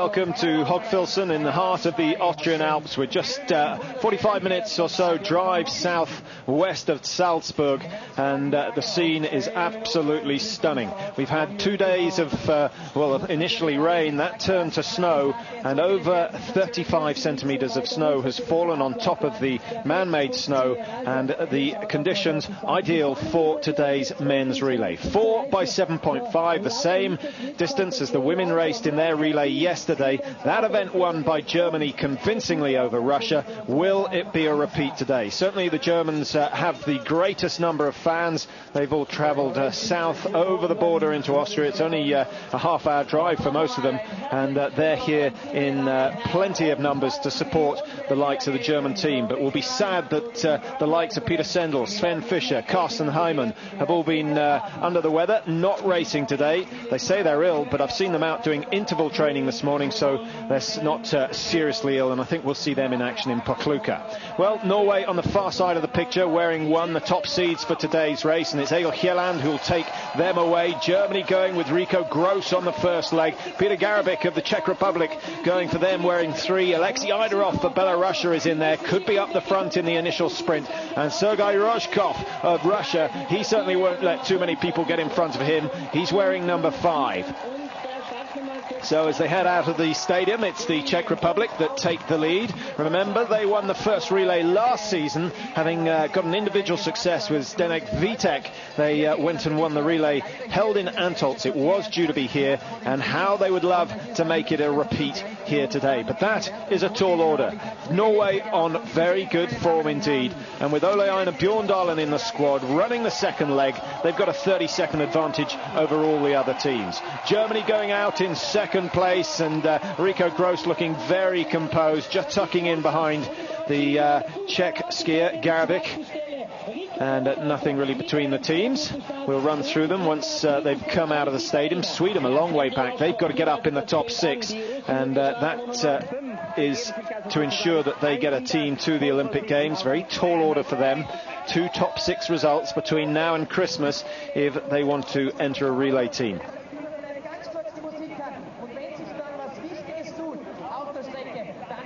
Welcome to Hofilsen in the heart of the Austrian Alps. We're just 45 minutes or so drive southwest of Salzburg, and the scene is absolutely stunning. We've had 2 days of, initially rain, that turned to snow, and over 35 centimetres of snow has fallen on top of the man-made snow, and the conditions ideal for today's men's relay. 4 by 7.5, the same distance as the women raced in their relay yesterday. That event won by Germany convincingly over Russia. Will it be a repeat today? Certainly the Germans have the greatest number of fans. They've all travelled south over the border into Austria. It's only a half-hour drive for most of them, and they're here in plenty of numbers to support the likes of the German team. But we'll be sad that the likes of Peter Sendel, Sven Fischer, Carsten Heimann have all been under the weather, not racing today. They say they're ill, but I've seen them out doing interval training this morning, so they're not seriously ill, and I think we'll see them in action in Pokluka. Well, Norway on the far side of the picture, wearing the top seeds for today's race, and it's Yellann who'll take them away. Germany going with Rikko, Grosss on the first leg. Peter Garabik of the Czech Republic going for them, wearing 3. Alexei Aidarov for Belarus is in there, could be up the front in the initial sprint. And Sergei Rozhkov of Russia, he certainly won't let too many people get in front of him. He's wearing number 5. So as they head out of the stadium, it's the Czech Republic that take the lead. Remember, they won the first relay last season, having got an individual success with Zdeněk Vítek. They went and won the relay held in Antolz. It was due to be here, and how they would love to make it a repeat here today. But that is a tall order. Norway on very good form indeed, and with Ole-Einar Bjårndalen in the squad running the second leg, they've got a 30-second advantage over all the other teams. Germany going out in second place, and Rikko, Grosss looking very composed, just tucking in behind the Czech skier Garabik, and nothing really between the teams. We'll run through them once they've come out of the stadium. Sweden a long way back. They've got to get up in the top 6, and that is to ensure that they get a team to the Olympic Games. Very tall order for them. 2 top 6 results between now and Christmas if they want to enter a relay team.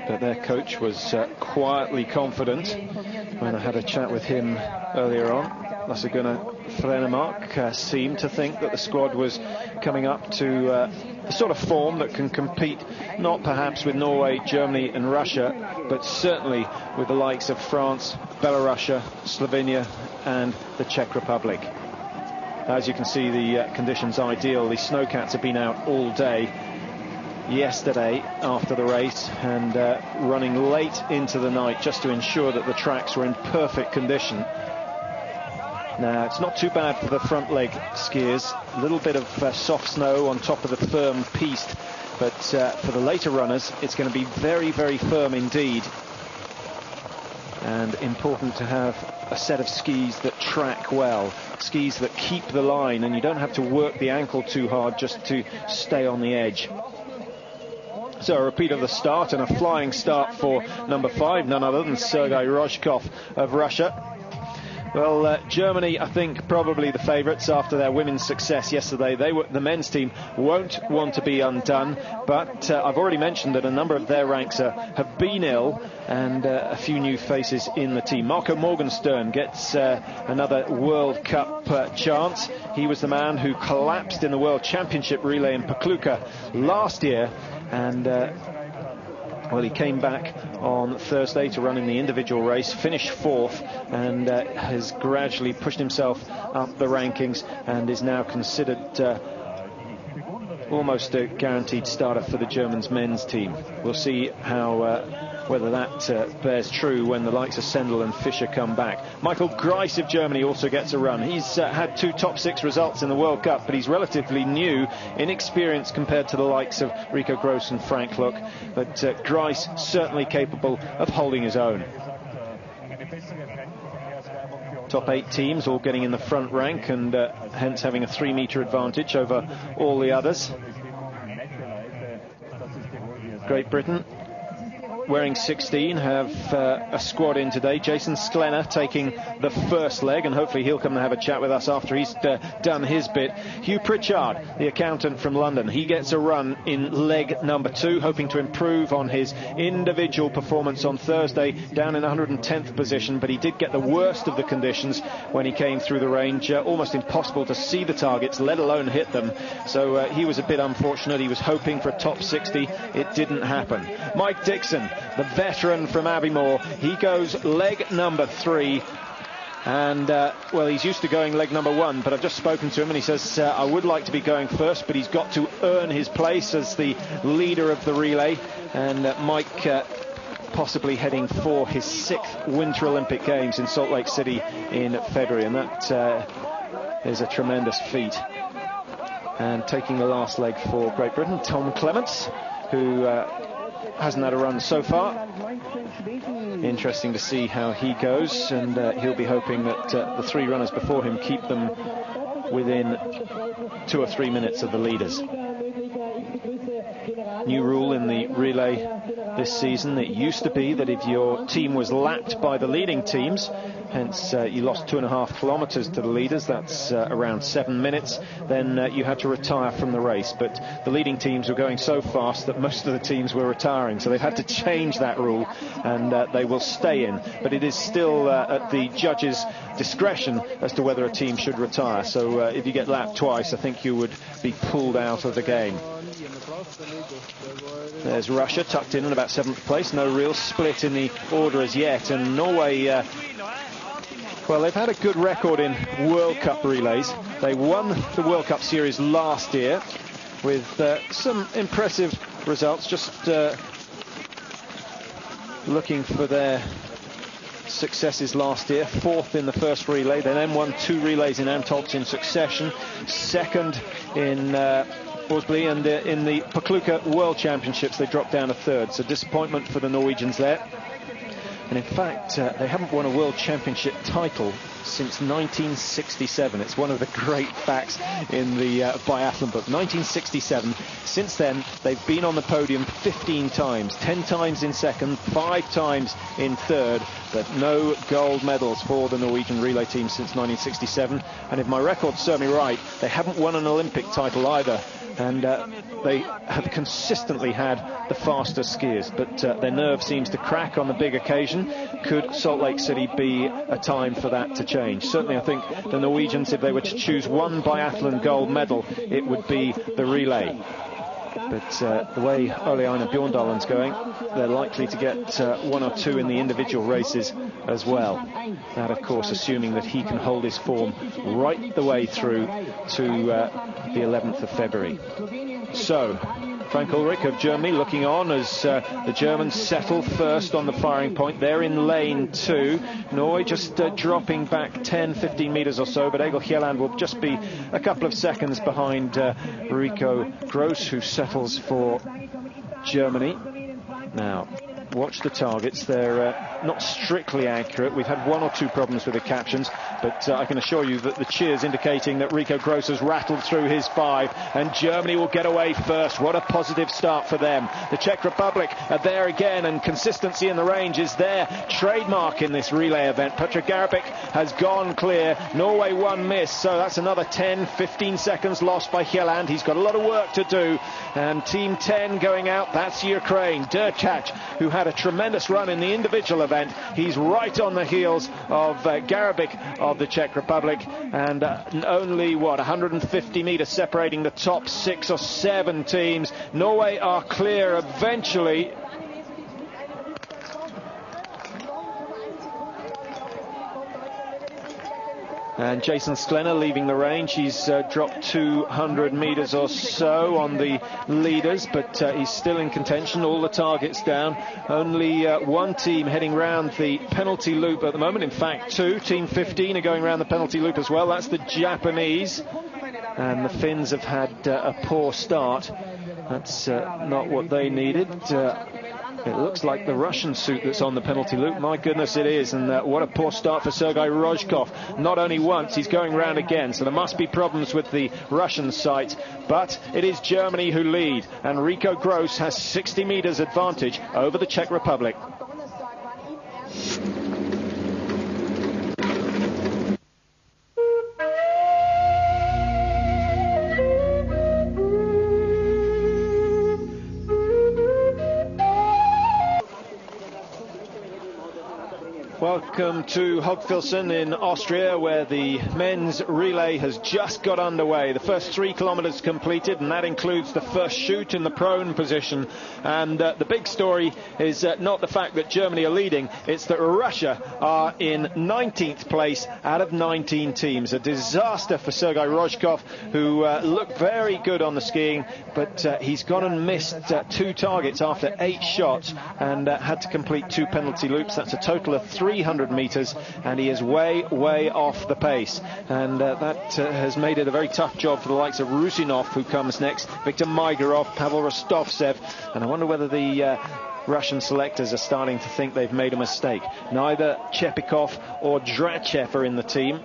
But their coach was quietly confident when I had a chat with him earlier on. Lasse Gunnar Frenemark seemed to think that the squad was coming up to the sort of form that can compete, not perhaps with Norway, Germany and Russia, but certainly with the likes of France, Belarus, Slovenia and the Czech Republic. As you can see, the conditions ideal. The snowcats have been out all day yesterday after the race, and running late into the night just to ensure that the tracks were in perfect condition. Now, it's not too bad for the front leg skiers. A little bit of soft snow on top of the firm piste, but for the later runners it's going to be very, very firm indeed, and important to have a set of skis that track well, skis that keep the line, and you don't have to work the ankle too hard just to stay on the edge. So a repeat of the start, and a flying start for number 5, none other than Sergei Rozhkov of Russia. Well, Germany, I think, probably the favourites after their women's success yesterday. The men's team won't want to be undone, but I've already mentioned that a number of their ranks have been ill, and a few new faces in the team. Marco Mоргенштерн gets another World Cup chance. He was the man who collapsed in the World Championship relay in Pokluka last year, and well, he came back on Thursday to run in the individual race, finished 4th, and has gradually pushed himself up the rankings, and is now considered almost a guaranteed starter for the Germans men's team. We'll see how whether that bears true when the likes of Sendel and Fischer come back. Michael Greiss of Germany also gets a run. He's had 2 top 6 results in the World Cup, but he's relatively new, inexperienced compared to the likes of Rikko, Grosss and Frank Look, but Greiss certainly capable of holding his own. Top 8 teams all getting in the front rank, and hence having a 3-metre advantage over all the others. Great Britain wearing 16 have a squad in today. Jason Sklenner taking the first leg, and hopefully he'll come and have a chat with us after he's done his bit. Hugh Pritchard, the accountant from London, he gets a run in leg number 2, hoping to improve on his individual performance on Thursday, down in 110th position, but he did get the worst of the conditions when he came through the range. Almost impossible to see the targets, let alone hit them. So he was a bit unfortunate. He was hoping for a top 60. It didn't happen. Mike Dixon, the veteran from Abbeymoor, he goes leg number 3. And, well, he's used to going leg number 1, but I've just spoken to him and he says, I would like to be going first, but he's got to earn his place as the leader of the relay. And Mike possibly heading for his 6th Winter Olympic Games in Salt Lake City in February. And that is a tremendous feat. And taking the last leg for Great Britain, Tom Clements, who hasn't had a run so far. Interesting to see how he goes, and he'll be hoping that the 3 runners before him keep them within 2 or 3 minutes of the leaders. New rule in the relay this season. It used to be that if your team was lapped by the leading teams, hence you lost 2.5 kilometres to the leaders, that's around 7 minutes, then you had to retire from the race. But the leading teams were going so fast that most of the teams were retiring, so they've had to change that rule, and they will stay in. But it is still at the judges' discretion as to whether a team should retire. So if you get lapped twice, I think you would be pulled out of the game. There's Russia tucked in about 7th place. No real split in the order as yet. And Norway, well, they've had a good record in World Cup relays. They won the World Cup series last year with some impressive results. Just looking for their successes last year. 4th in the first relay. They then won 2 relays in Antolz in succession. 2nd in Osby, and in the Pokluka World Championships they dropped down a 3rd. So disappointment for the Norwegians there. And in fact, they haven't won a World Championship title since 1967. It's one of the great facts in the biathlon book. 1967. Since then, they've been on the podium 15 times. 10 times in 2nd, 5 times in 3rd, but no gold medals for the Norwegian relay team since 1967. And if my records serve me right, they haven't won an Olympic title either. And they have consistently had the fastest skiers, but their nerve seems to crack on the big occasion. Could Salt Lake City be a time for that to change? Certainly I think the Norwegians, if they were to choose one biathlon gold medal, it would be the relay. But the way Ole-Einar Bjorndalen's going, they're likely to get 1 or 2 in the individual races as well. That, of course, assuming that he can hold his form right the way through to the 11th of February. So, Frank Ulrich of Germany looking on as the Germans settle first on the firing point. They're in lane 2. Norway just dropping back 10-15 metres or so, but Эгиль Yelland will just be a couple of seconds behind Rikko Gros, who settles for Germany. Now, watch the targets. They're not strictly accurate. We've had 1 or 2 problems with the captions, but I can assure you that the cheers indicating that Rikko Gros has rattled through his 5, and Germany will get away first. What a positive start for them. The Czech Republic are there again, and consistency in the range is their trademark in this relay event. Petra Garabik has gone clear. Norway 1 miss, so that's another 10-15 seconds lost by Yelland. He's got a lot of work to do, and Team 10 going out. That's Ukraine. Derkach, who had a tremendous run in the individual event. He's right on the heels of Garabik of the Czech Republic, and only 150 metres separating the top 6 or 7 teams. Norway are clear eventually. And Jason Sklenner leaving the range. He's dropped 200 metres or so on the leaders, but he's still in contention. All the targets down. Only 1 team heading round the penalty loop at the moment. In fact, 2. Team 15 are going round the penalty loop as well. That's the Japanese. And the Finns have had a poor start. That's not what they needed. It looks like the Russian suit that's on the penalty loop. My goodness, it is. And what a poor start for Sergei Rozhkov. Not only once, he's going round again. So there must be problems with the Russian sight. But it is Germany who lead. And Ricco Gross has 60 metres advantage over the Czech Republic. Welcome to Hofhilsen in Austria, where the men's relay has just got underway. The first 3 kilometres completed, and that includes the first shoot in the prone position. And the big story is not the fact that Germany are leading, it's that Russia are in 19th place out of 19 teams. A disaster for Sergei Rozhkov, who looked very good on the skiing, but he's gone and missed 2 targets after 8 shots and had to complete 2 penalty loops. That's a total of 300 metres, and he is way off the pace, and that has made it a very tough job for the likes of Rusinov, who comes next, Viktor Maigorov, Pavel Rostovtsev, and I wonder whether the Russian selectors are starting to think they've made a mistake. Neither Chepikov or Drachev are in the team.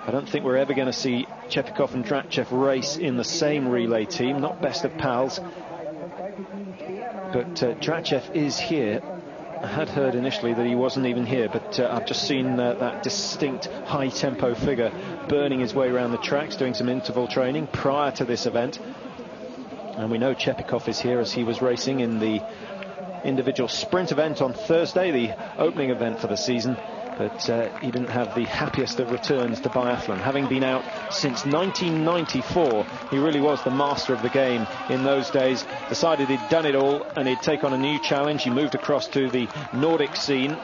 I don't think we're ever going to see Chepikov and Drachev race in the same relay team, not best of pals, but Drachev is here. I had heard initially that he wasn't even here, but I've just seen that distinct high-tempo figure burning his way around the tracks, doing some interval training prior to this event. And we know Chepikov is here, as he was racing in the individual sprint event on Thursday, the opening event for the season. But he didn't have the happiest of returns to biathlon. Having been out since 1994, he really was the master of the game in those days. Decided he'd done it all and he'd take on a new challenge. He moved across to the Nordic scene,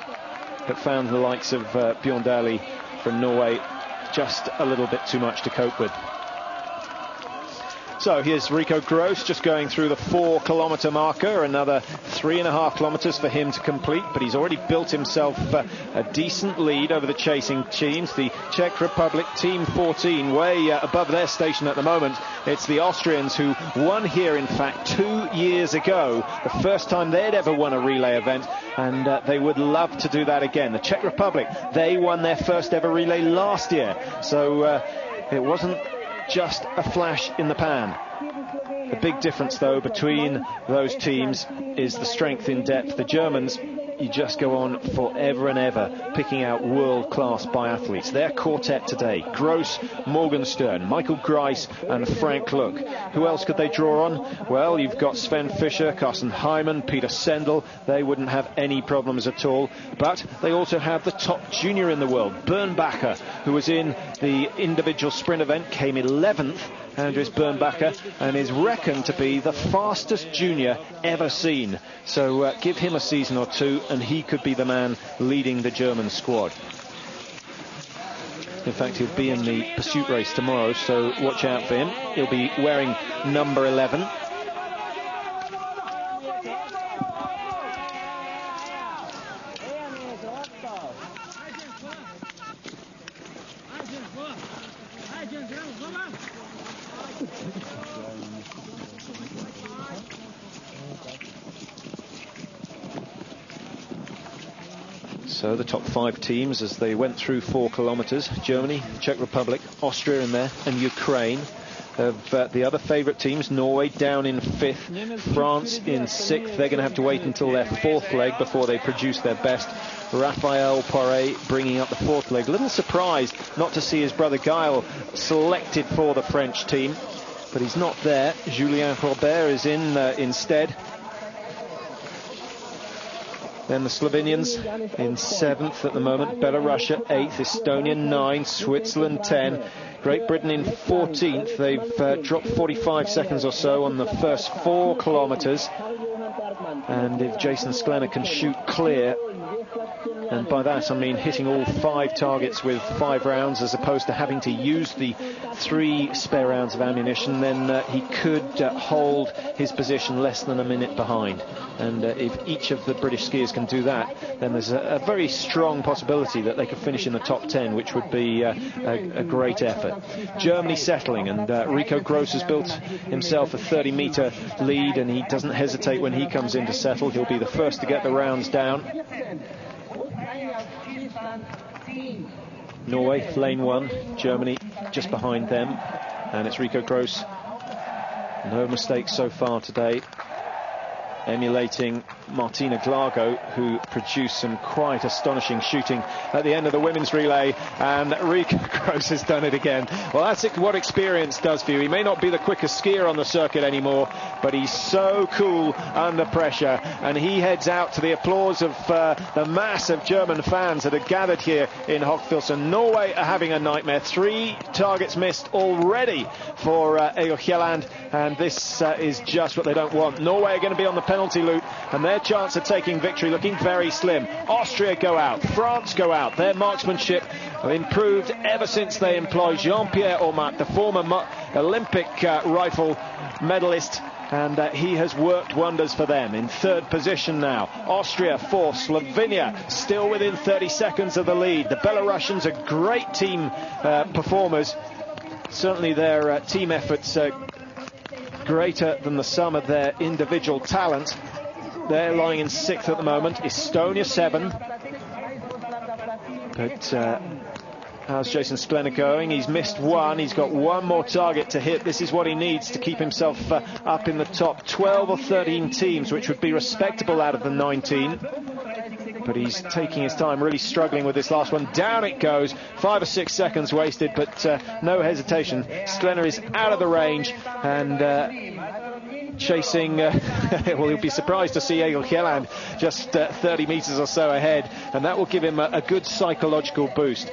but found the likes of Björndalen from Norway just a little bit too much to cope with. So here's Ricco Gross just going through the 4-kilometre marker, another 3.5 kilometres for him to complete, but he's already built himself a decent lead over the chasing teams. The Czech Republic, Team 14, way above their station at the moment. It's the Austrians who won here, in fact, 2 years ago, the first time they'd ever won a relay event, and they would love to do that again. The Czech Republic, they won their first ever relay last year, so it wasn't just a flash in the pan. The big difference, though, between those teams is the strength in depth. The Germans, you just go on forever and ever picking out world-class biathletes. Their quartet today: Gross, Morgenstern, Michael Greiss and Frank Look. Who else could they draw on? Well, you've got Sven Fischer, Carsten Heimann, Peter Sendel. They wouldn't have any problems at all. But they also have the top junior in the world, Bernbacher, who was in the individual sprint event, came 11th, Andries Bernbacher, and is reckoned to be the fastest junior ever seen. So give him a season or two and he could be the man leading the German squad. In fact, he'll be in the pursuit race tomorrow, so watch out for him. He'll be wearing number 11. So the top 5 teams as they went through 4 kilometres: Germany, Czech Republic, Austria in there, and Ukraine. The other favourite teams, Norway down in 5th, France in 6th. They're going to have to wait until their 4th leg before they produce their best. Raphael Poré bringing up the 4th leg. A little surprised not to see his brother Gaël selected for the French team, but he's not there. Julien Robert is in instead. Then the Slovenians in 7th at the moment, Belarusia 8th, Estonia 9, Switzerland 10, Great Britain in 14th. They've dropped 45 seconds or so on the first 4 kilometres. And if Jason Sklenar can shoot clear, And by that I mean hitting all 5 targets with 5 rounds, as opposed to having to use the 3 spare rounds of ammunition. Then he could hold his position less than a minute behind. And if each of the British skiers can do that, then there's a very strong possibility that they could finish in the top 10, which would be a great effort. Germany settling, and Ricco Gross has built himself a 30-meter lead, and he doesn't hesitate when he comes in to settle. He'll be the first to get the rounds down. Norway, lane 1, Germany just behind them, and it's Ricco Gross. No mistakes so far today, emulating Martina Glago, who produced some quite astonishing shooting at the end of the women's relay, and Ricco Gross has done it again. Well, that's what experience does for you. He may not be the quickest skier on the circuit anymore, but he's so cool under pressure, and he heads out to the applause of the mass of German fans that are gathered here in Hofilsen. Norway are having a nightmare. 3 targets missed already for Yelland, and this is just what they don't want. Norway are going to be on the penalty loop, and their chance of taking victory looking very slim. Austria go out, France go out. Their marksmanship have improved ever since they employed Jean-Pierre Aumat, the former Olympic rifle medalist, and he has worked wonders for them. In 3rd position now, Austria 4th, Slovenia still within 30 seconds of the lead. The Belarusians are great team performers. Certainly their team efforts greater than the sum of their individual talent. They're lying in 6th at the moment. Estonia 7. But how's Jason Sklenar going? He's missed 1. He's got 1 more target to hit. This is what he needs to keep himself up in the top 12 or 13 teams, which would be respectable out of the 19. But he's taking his time, really struggling with this last one. Down it goes. 5 or 6 seconds wasted, but no hesitation. Sklenar is out of the range, and chasing, well, he'll be surprised to see Эгиль Йелланн just 30 metres or so ahead, and that will give him a good psychological boost.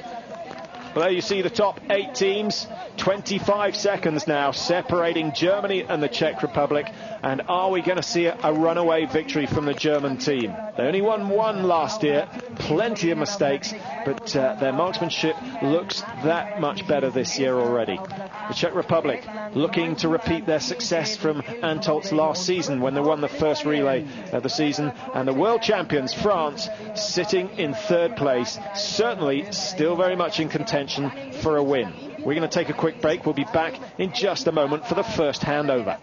Well, there you see the top 8 teams. 25 seconds now separating Germany and the Czech Republic. And are we going to see a runaway victory from the German team? They only won 1 last year. Plenty of mistakes, but their marksmanship looks that much better this year already. The Czech Republic looking to repeat their success from Antolt's last season when they won the first relay of the season. And the world champions, France, sitting in 3rd place, certainly still very much in contention for a win. We're going to take a quick break. We'll be back in just a moment for the first handover.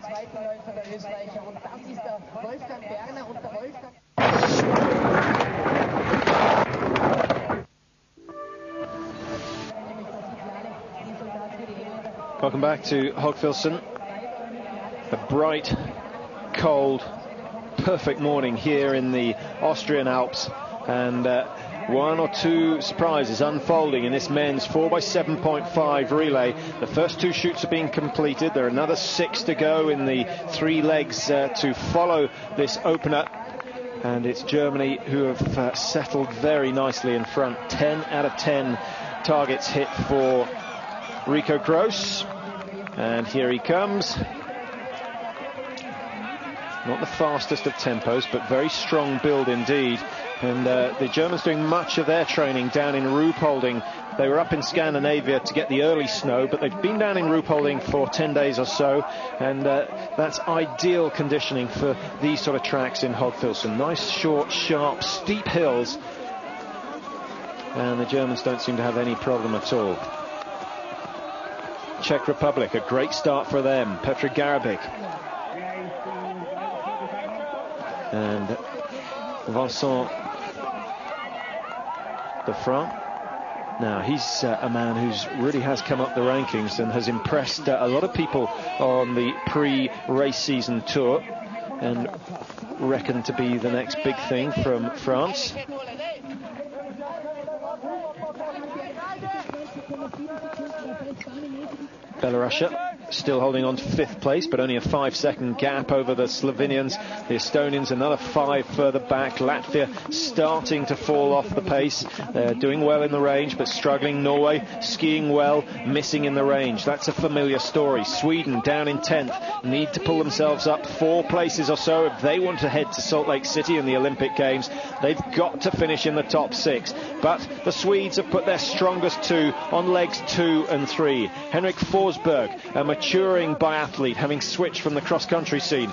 Welcome back to Hofilsen. A bright, cold, perfect morning here in the Austrian Alps, and 1 or 2 surprises unfolding in this men's 4x7.5 relay. The first 2 chutes are being completed. There are another 6 to go in the 3 legs to follow this opener. And it's Germany who have settled very nicely in front. 10 out of 10 targets hit for Ricco Gross. And here he comes. Not the fastest of tempos, but very strong build indeed. And the Germans doing much of their training down in Ruhpolding. They were up in Scandinavia to get the early snow, but they've been down in Ruhpolding for 10 days or so, and that's ideal conditioning for these sort of tracks in Hofilsen. Nice, short, sharp, steep hills, and the Germans don't seem to have any problem at all. Czech Republic, a great start for them. Petr Garabik and Vincent de Frank. Now he's a man who's really has come up the rankings and has impressed a lot of people on the pre-race season tour, and reckoned to be the next big thing from France. Belarusia still holding on to 5th place, but only a 5-second gap over the Slovenians. The Estonians another 5 further back. Latvia starting to fall off the pace. They're doing well in the range, but struggling. Norway skiing well, missing in the range. That's a familiar story. Sweden down in 10th, need to pull themselves up 4 places or so if they want to head to Salt Lake City in the Olympic Games. They've got to finish in the top 6, but the Swedes have put their strongest 2 on legs 2 and 3. Henrik Forsberg, a maturing biathlete, having switched from the cross-country scene.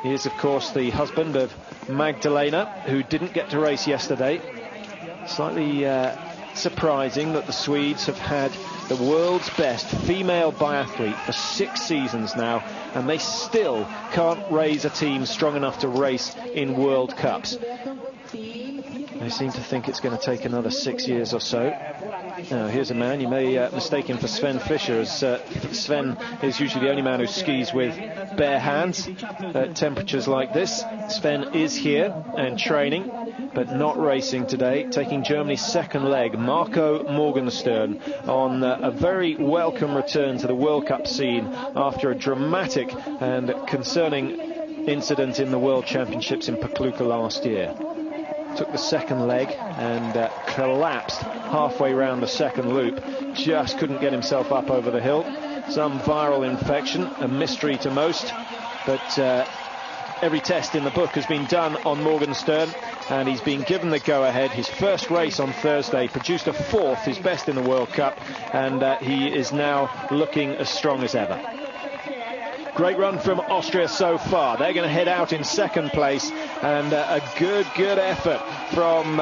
He is, of course, the husband of Magdalena, who didn't get to race yesterday. Slightly surprising that the Swedes have had the world's best female biathlete for 6 seasons now, and they still can't raise a team strong enough to race in World Cups. They seem to think it's going to take another 6 years or so. Now, here's a man you may mistake him for Sven Fischer, as Sven is usually the only man who skis with bare hands at temperatures like this. Sven is here and training, but not racing today, taking Germany's second leg. Marco Morgenstern on a very welcome return to the World Cup scene after a dramatic and concerning incident in the World Championships in Pokluka last year. Took the second leg and collapsed halfway round the second loop. Just couldn't get himself up over the hill. Some viral infection, a mystery to most, but every test in the book has been done on Morgenstern, and he's been given the go-ahead. His first race on Thursday produced a 4th, his best in the World Cup, and he is now looking as strong as ever. Great run from Austria so far. They're going to head out in second place, and a good effort from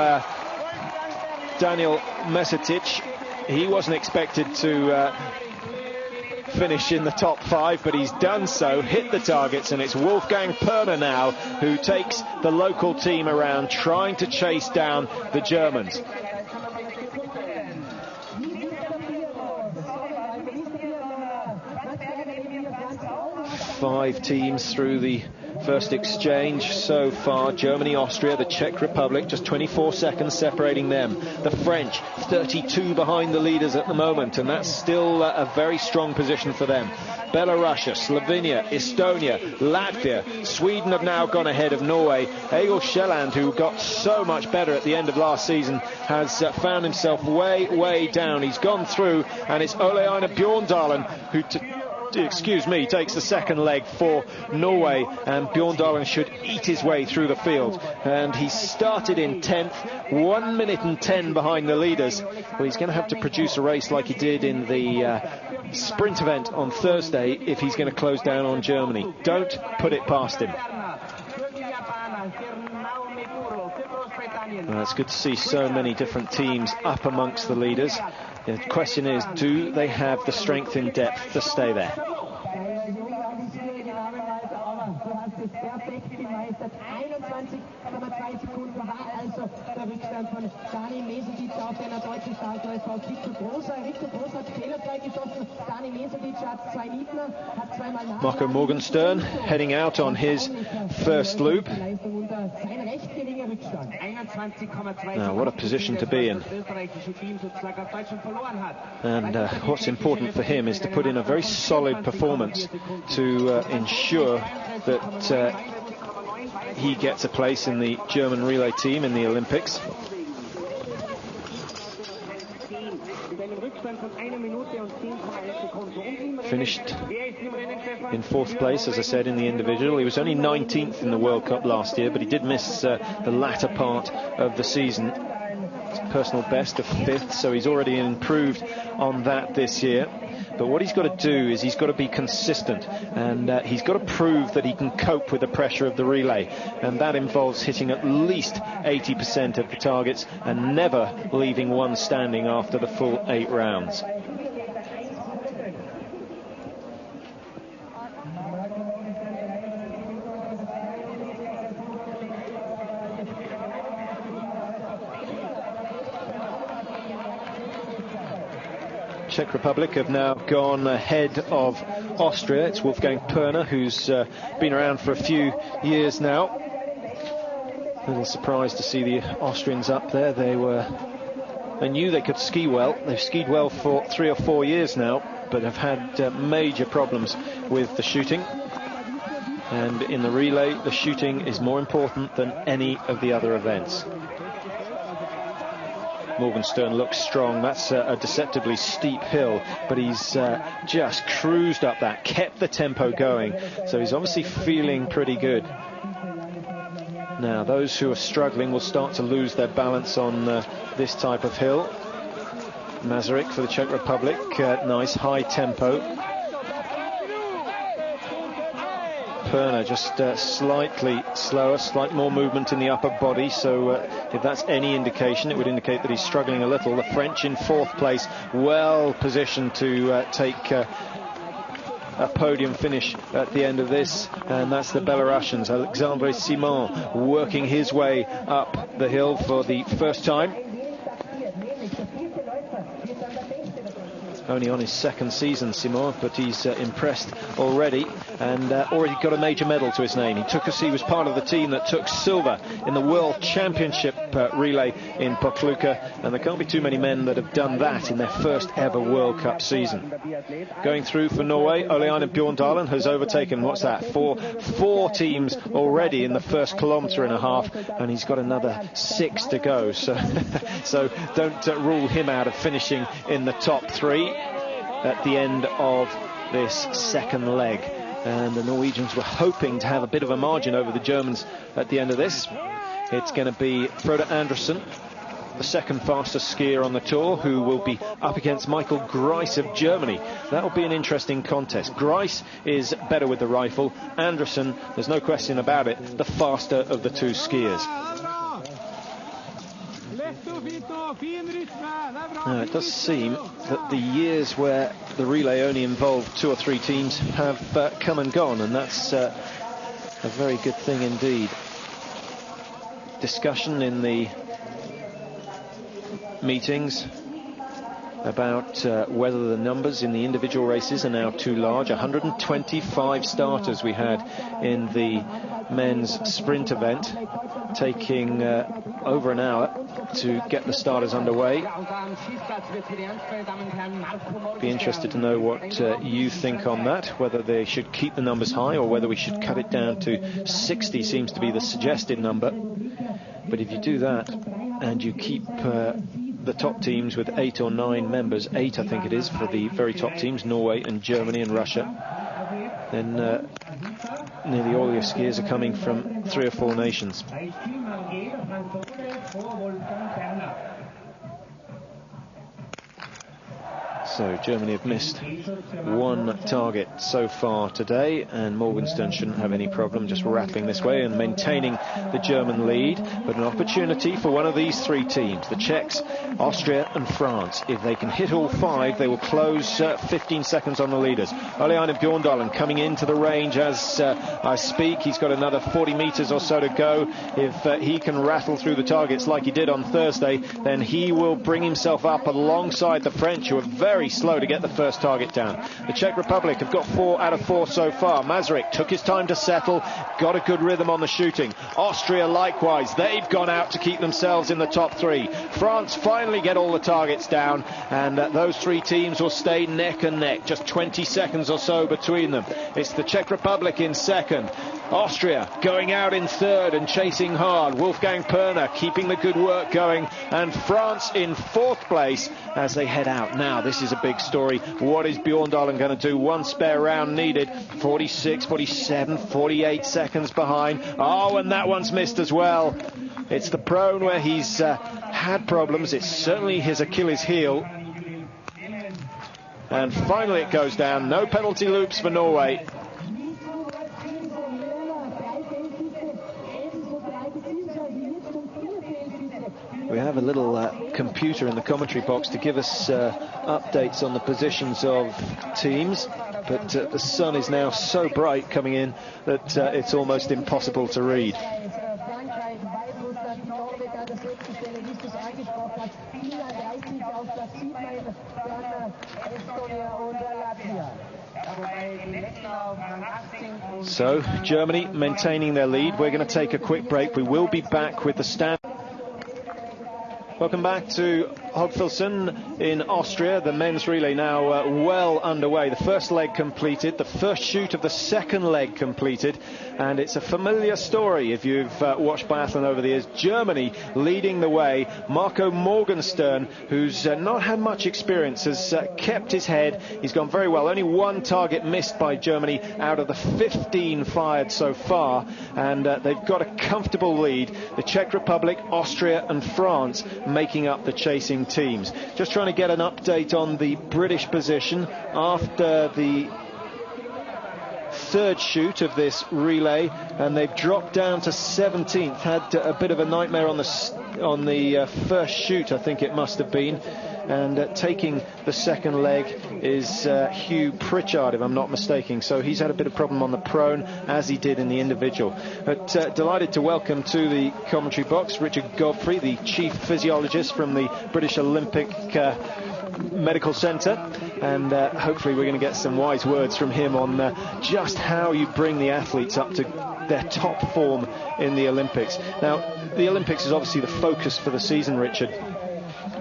Daniel Mesetic. He wasn't expected to finish in the top 5, but he's done so, hit the targets, and it's Wolfgang Perner now who takes the local team around, trying to chase down the Germans. 5 teams through the first exchange so far. Germany, Austria, the Czech Republic, just 24 seconds separating them. The French, 32 behind the leaders at the moment, and that's still a very strong position for them. Belarus, Slovenia, Estonia, Latvia, Sweden have now gone ahead of Norway. Эгиль, Yellann, who got so much better at the end of last season, has found himself way down. He's gone through, and it's Ole-Einar Bjårdalen who takes the second leg for Norway, and Bjårdalen should eat his way through the field. And he started in 10th, 1 minute and 10 behind the leaders. Well, he's going to have to produce a race like he did in the sprint event on Thursday if he's going to close down on Germany. Don't put it past him. Well, it's good to see so many different teams up amongst the leaders. The question is, do they have the strength in depth to stay there? Marco Morgenstern heading out on his first loop. Now, what a position to be in. And what's important for him is to put in a very solid performance to ensure that he gets a place in the German relay team in the Olympics. Finished in 4th place, as I said, in the individual. He was only 19th in the World Cup last year, but he did miss the latter part of the season. His personal best of 5th, so he's already improved on that this year. But what he's got to do is he's got to be consistent, and he's got to prove that he can cope with the pressure of the relay, and that involves hitting at least 80% of the targets and never leaving one standing after the full 8 rounds. Czech Republic have now gone ahead of Austria. It's Wolfgang Perner, who's been around for a few years now. A little surprised to see the Austrians up there. They knew they could ski well. They've skied well for 3 or 4 years now. but have had major problems with the shooting. And in the relay, the shooting is more important than any of the other events. Morgenstern looks strong. That's a deceptively steep hill, but he's just cruised up that, kept the tempo going. So he's obviously feeling pretty good. Now, those who are struggling will start to lose their balance on this type of hill. Masaryk for the Czech Republic, nice high tempo. Perner just slightly slower, slight more movement in the upper body, so if that's any indication, it would indicate that he's struggling a little. The French in fourth place, well positioned to take a podium finish at the end of this, and that's the Belarusians. Alexandre Symon working his way up the hill for the first time. Only on his second season, Symon, but he's impressed already, and already got a major medal to his name. He was part of the team that took silver in the World Championship relay in Pokluka, and there can't be too many men that have done that in their first ever World Cup season. Going through for Norway, Ole-Einar Bjorndalen has overtaken, what's that, four teams already in the first kilometre and a half, and he's got another 6 to go, so so don't rule him out of finishing in the top 3 at the end of this second leg. And the Norwegians were hoping to have a bit of a margin over the Germans at the end of this. It's going to be Frode Andresen, the second fastest skier on the tour, who will be up against Michael Greiss of Germany. That will be an interesting contest. Greiss is better with the rifle. Andresen, there's no question about it, the faster of the two skiers. Now, it does seem that the years where the relay only involved 2 or 3 teams have come and gone, and that's a very good thing indeed. Discussion in the meetings about whether the numbers in the individual races are now too large. 125 starters we had in the men's sprint event, taking over an hour to get the starters underway. Be interested to know what you think on that, whether they should keep the numbers high or whether we should cut it down to 60 seems to be the suggested number. But if you do that and you keep the top teams with 8 or 9 members, 8 I think it is for the very top teams, Norway and Germany and Russia, then nearly all your skiers are coming from 3 or 4 nations. So Germany have missed 1 target so far today, and Morgenstern shouldn't have any problem just rattling this way and maintaining the German lead. But an opportunity for one of these 3 teams, the Czechs, Austria and France. If they can hit all 5, they will close 15 seconds on the leaders. Ole-Einar Bjorndalen coming into the range as I speak. He's got another 40 metres or so to go. If he can rattle through the targets like he did on Thursday, then he will bring himself up alongside the French, who are very slow to get the first target down. The Czech Republic have got 4 out of 4 so far. Masaryk took his time to settle, got a good rhythm on the shooting. Austria likewise, they've gone out to keep themselves in the top 3. France finally get all the targets down, and those 3 teams will stay neck and neck, just 20 seconds or so between them. It's the Czech Republic in second, Austria going out in third and chasing hard, Wolfgang Perner keeping the good work going, and France in 4th place as they head out. Now this is a big story. What is Bjorndalen going to do? 1 spare round needed. 46, 47, 48 seconds behind. Oh, and that one's missed as well. It's the prone where he's had problems. It's certainly his Achilles heel. And finally it goes down. No penalty loops for Norway. We have a little computer in the commentary box to give us updates on the positions of teams, but the sun is now so bright coming in that it's almost impossible to read. So Germany maintaining their lead. We're going to take a quick break. We will be back with the stand. Welcome back to Hofhilsen in Austria. The men's relay now well underway. The first leg completed, the first shoot of the second leg completed, and it's a familiar story if you've watched biathlon over the years. Germany leading the way. Marco Mоргенштерн, who's not had much experience, has kept his head. He's gone very well. Only one target missed by Germany out of the 15 fired so far, and they've got a comfortable lead. The Czech Republic, Austria and France making up the chasing teams. Just trying to get an update on the British position after the third shoot of this relay, and they've dropped down to 17th. Had a bit of a nightmare on the first shoot, I think it must have been. And taking the second leg is Hugh Pritchard, if I'm not mistaken. So he's had a bit of problem on the prone, as he did in the individual. But delighted to welcome to the commentary box Richard Godfrey, the chief physiologist from the British Olympic Medical Centre, and hopefully we're going to get some wise words from him on just how you bring the athletes up to their top form in the Olympics. Now, the Olympics is obviously the focus for the season, Richard.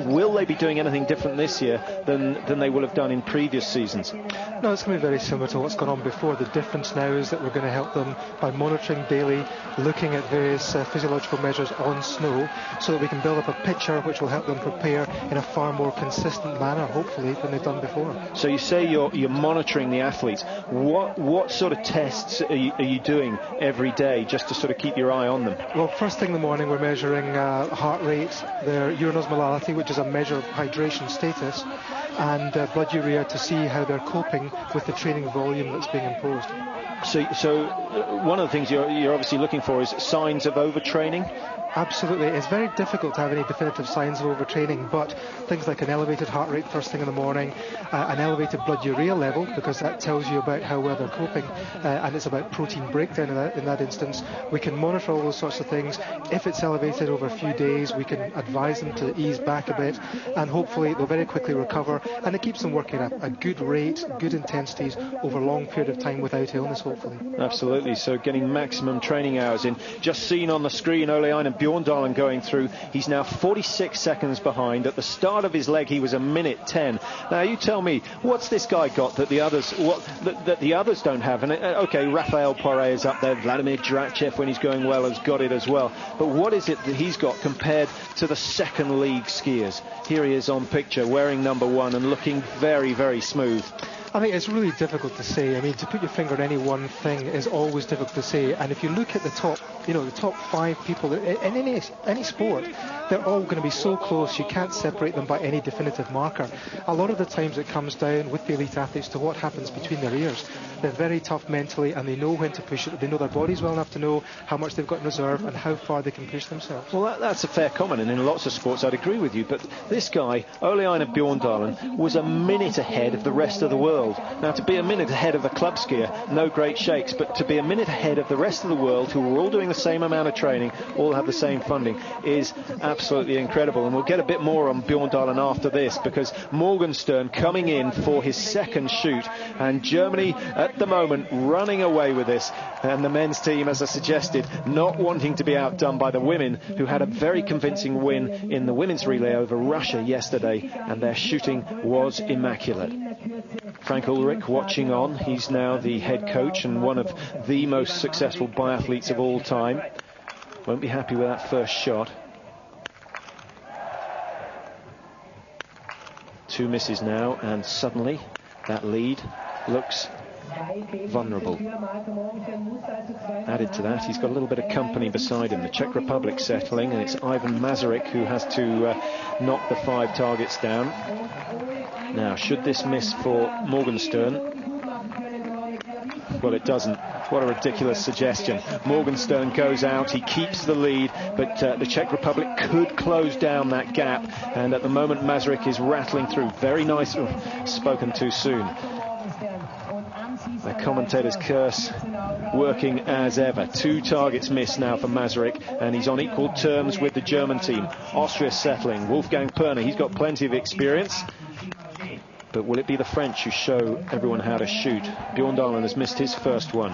Will they be doing anything different this year than they will have done in previous seasons? No, it's going to be very similar to what's gone on before. The difference now is that we're going to help them by monitoring daily, looking at various physiological measures on snow, so that we can build up a picture which will help them prepare in a far more consistent manner, hopefully, than they've done before. So you say you're monitoring the athletes. What sort of tests are you doing every day just to sort of keep your eye on them? Well, first thing in the morning we're measuring heart rate, their urine osmolality, which is a measure of hydration status, and blood urea to see how they're coping with the training volume that's being imposed. So one of the things you're obviously looking for is signs of overtraining? Absolutely. It's very difficult to have any definitive signs of overtraining, but things like an elevated heart rate first thing in the morning, an elevated blood urea level, because that tells you about how well they're coping, and it's about protein breakdown in that instance. We can monitor all those sorts of things. If it's elevated over a few days, we can advise them to ease back a bit, and hopefully they'll very quickly recover, and it keeps them working at a good rate, good intensities over a long period of time without illness, hopefully. Absolutely. So getting maximum training hours in. Just seen on the screen, Ulе-Éinar and Bjorndalen going through. He's now 46 seconds behind. At the start of his leg, he was a minute 10. Now, you tell me, what's this guy got that the others that the others don't have? And okay, Raphael Poiré is up there. Vladimir Drachev, when he's going well, has got it as well. But what is it that he's got compared to the second league skiers? Here he is on picture, wearing number 1 and looking very, very smooth. I think it's really difficult to say. I mean, to put your finger on any one thing is always difficult to say. And if you look at the top 5 people in any sport, they're all going to be so close you can't separate them by any definitive marker. A lot of the times it comes down with the elite athletes to what happens between their ears. They're very tough mentally, and they know when to push it. They know their bodies well enough to know how much they've got in reserve and how far they can push themselves. Well, that's a fair comment, and in lots of sports I'd agree with you. But this guy, Ulе-Éinar Bjorndalen, was a minute ahead of the rest of the world. Now, to be a minute ahead of a club skier, no great shakes, but to be a minute ahead of the rest of the world, who are all doing the same amount of training, all have the same funding, is absolutely incredible. And we'll get a bit more on Bjorndalen after this, because Mоргенштерн coming in for his second shoot, and Germany at the moment running away with this, and the men's team, as I suggested, not wanting to be outdone by the women, who had a very convincing win in the women's relay over Russia yesterday, and their shooting was immaculate. Frank Ulrich watching on. He's now the head coach and one of the most successful biathletes of all time. Won't be happy with that first shot. 2 misses now, and suddenly that lead looks vulnerable. Added to that, he's got a little bit of company beside him. The Czech Republic settling, and it's Ivan Masaryk who has to knock the 5 targets down. Now, should this miss for Mоргенштерн? Well, it doesn't. What a ridiculous suggestion. Mоргенштерn goes out, he keeps the lead, but the Czech Republic could close down that gap, and at the moment Masaryk is rattling through. Very nice. Spoken too soon. The commentator's curse working as ever. 2 targets missed now for Masaryk, and he's on equal terms with the German team. Austria settling. Wolfgang Perner, he's got plenty of experience. But will it be the French who show everyone how to shoot? Bjorndalen has missed his first one.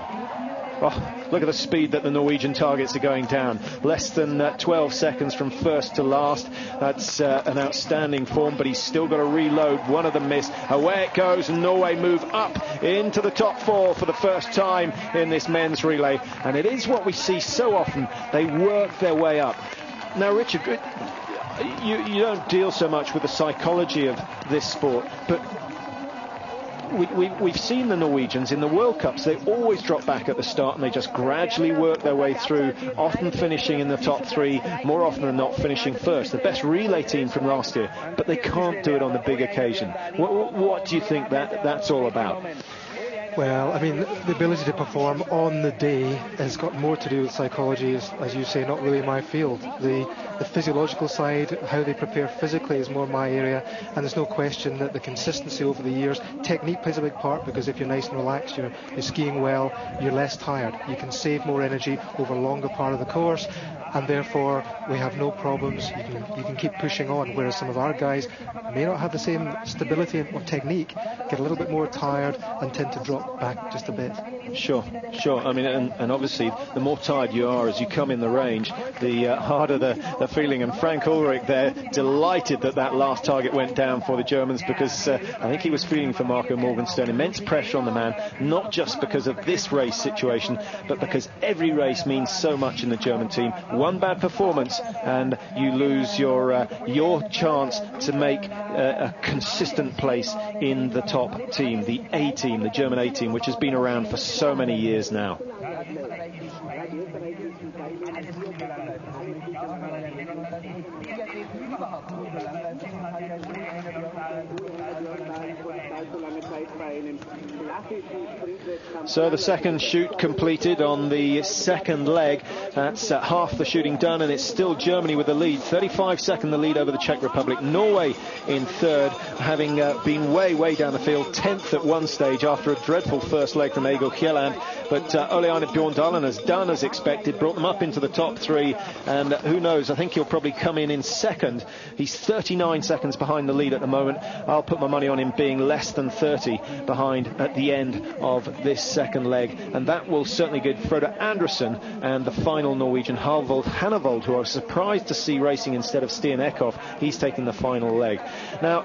Oh, look at the speed that the Norwegian targets are going down. Less than 12 seconds from first to last. That's an outstanding form, but he's still got to reload. One of them missed. Away it goes, and Norway move up into the top 4 for the first time in this men's relay. And it is what we see so often. They work their way up. Now, Richard, you don't deal so much with the psychology of this sport, but we've seen the Norwegians in the World Cups. They always drop back at the start and they just gradually work their way through, often finishing in the top 3, more often than not finishing first. The best relay team from last year, but they can't do it on the big occasion. What do you think that's all about? Well, I mean, the ability to perform on the day has got more to do with psychology, as you say, not really my field. The physiological side, how they prepare physically, is more my area, and there's no question that the consistency over the years, technique plays a big part, because if you're nice and relaxed, you're skiing well, you're less tired. You can save more energy over a longer part of the course, and therefore we have no problems. You can keep pushing on, whereas some of our guys may not have the same stability or technique, get a little bit more tired and tend to drop back just a bit. Sure. I mean, and obviously the more tired you are as you come in the range, the harder the feeling. And Frank Ulrich there, delighted that last target went down for the Germans, because I think he was feeling for Marco Mоргенштерн. Immense pressure on the man, not just because of this race situation, but because every race means so much in the German team. One bad performance and you lose your chance to make a consistent place in the top team, the A team, the German A team, which has been around for so many years now. So the second shoot completed on the second leg. That's half the shooting done, and it's still Germany with the lead. 35-second the lead over the Czech Republic. Norway in third, having been way down the field, 10th at one stage after a dreadful first leg from Эгиль, Yellann. But Ole-Einar Bjorndalen has done as expected, brought them up into the top 3, and who knows, I think he'll probably come in second. He's 39 seconds behind the lead at the moment. I'll put my money on him being less than 30 behind at the end of this second leg, and that will certainly give Frode Andresen and the final Norwegian Hanivold, who I was surprised to see racing instead of Stian Eckhoff. He's taking the final leg. Now,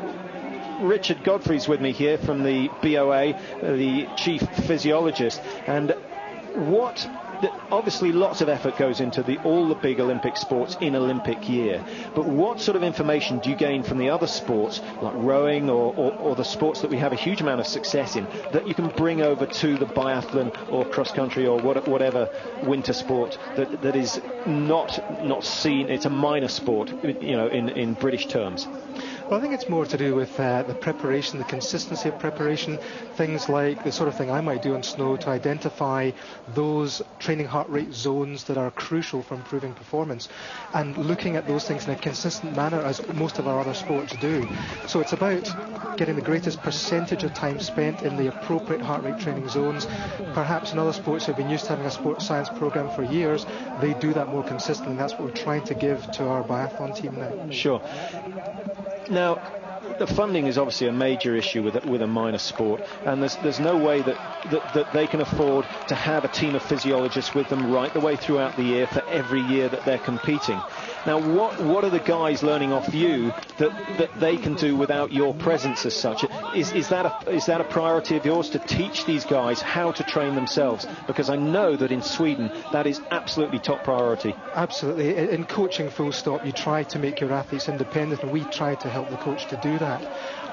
Richard Godfrey's with me here from the BOA, the chief physiologist, and obviously lots of effort goes into all the big Olympic sports in Olympic year, but what sort of information do you gain from the other sports like rowing or the sports that we have a huge amount of success in, that you can bring over to the biathlon or cross country or whatever winter sport that is not seen? It's a minor sport, in British terms. Well, I think it's more to do with the preparation, the consistency of preparation, things like the sort of thing I might do on snow to identify those training heart rate zones that are crucial for improving performance, and looking at those things in a consistent manner as most of our other sports do. So it's about getting the greatest percentage of time spent in the appropriate heart rate training zones. Perhaps in other sports who have been used to having a sports science program for years, they do that more consistently, and that's what we're trying to give to our biathlon team now. Sure. Now, the funding is obviously a major issue with a minor sport, and there's no way that they can afford to have a team of physiologists with them right the way throughout the year for every year that they're competing. Now, what are the guys learning off you that they can do without your presence as such? Is that a priority of yours, to teach these guys how to train themselves? Because I know that in Sweden that is absolutely top priority. Absolutely. In coaching, full stop, you try to make your athletes independent, and we try to help the coach to do that.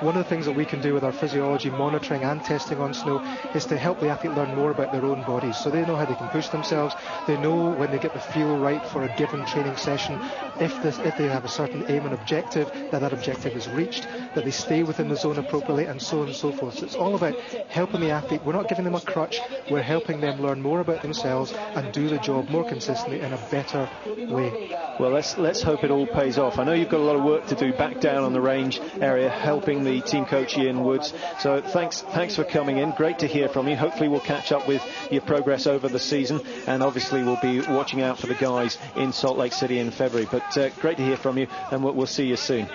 One of the things that we can do with our physiology monitoring and testing on snow is to help the athlete learn more about their own bodies, so they know how they can push themselves. They know when they get the feel right for a given training session, if they have a certain aim and objective, that objective is reached, that they stay within the zone appropriately, and so on and so forth. So it's all about helping the athlete. We're not giving them a crutch, we're helping them learn more about themselves and do the job more consistently in a better way. Well, let's hope it all pays off. I know you've got a lot of work to do back down on the range area, helping the team coach Ian Woods. So thanks for coming in. Great to hear from you. Hopefully we'll catch up with your progress over the season, and obviously we'll be watching out for the guys in Salt Lake City in February. But great to hear from you, and we'll see you soon.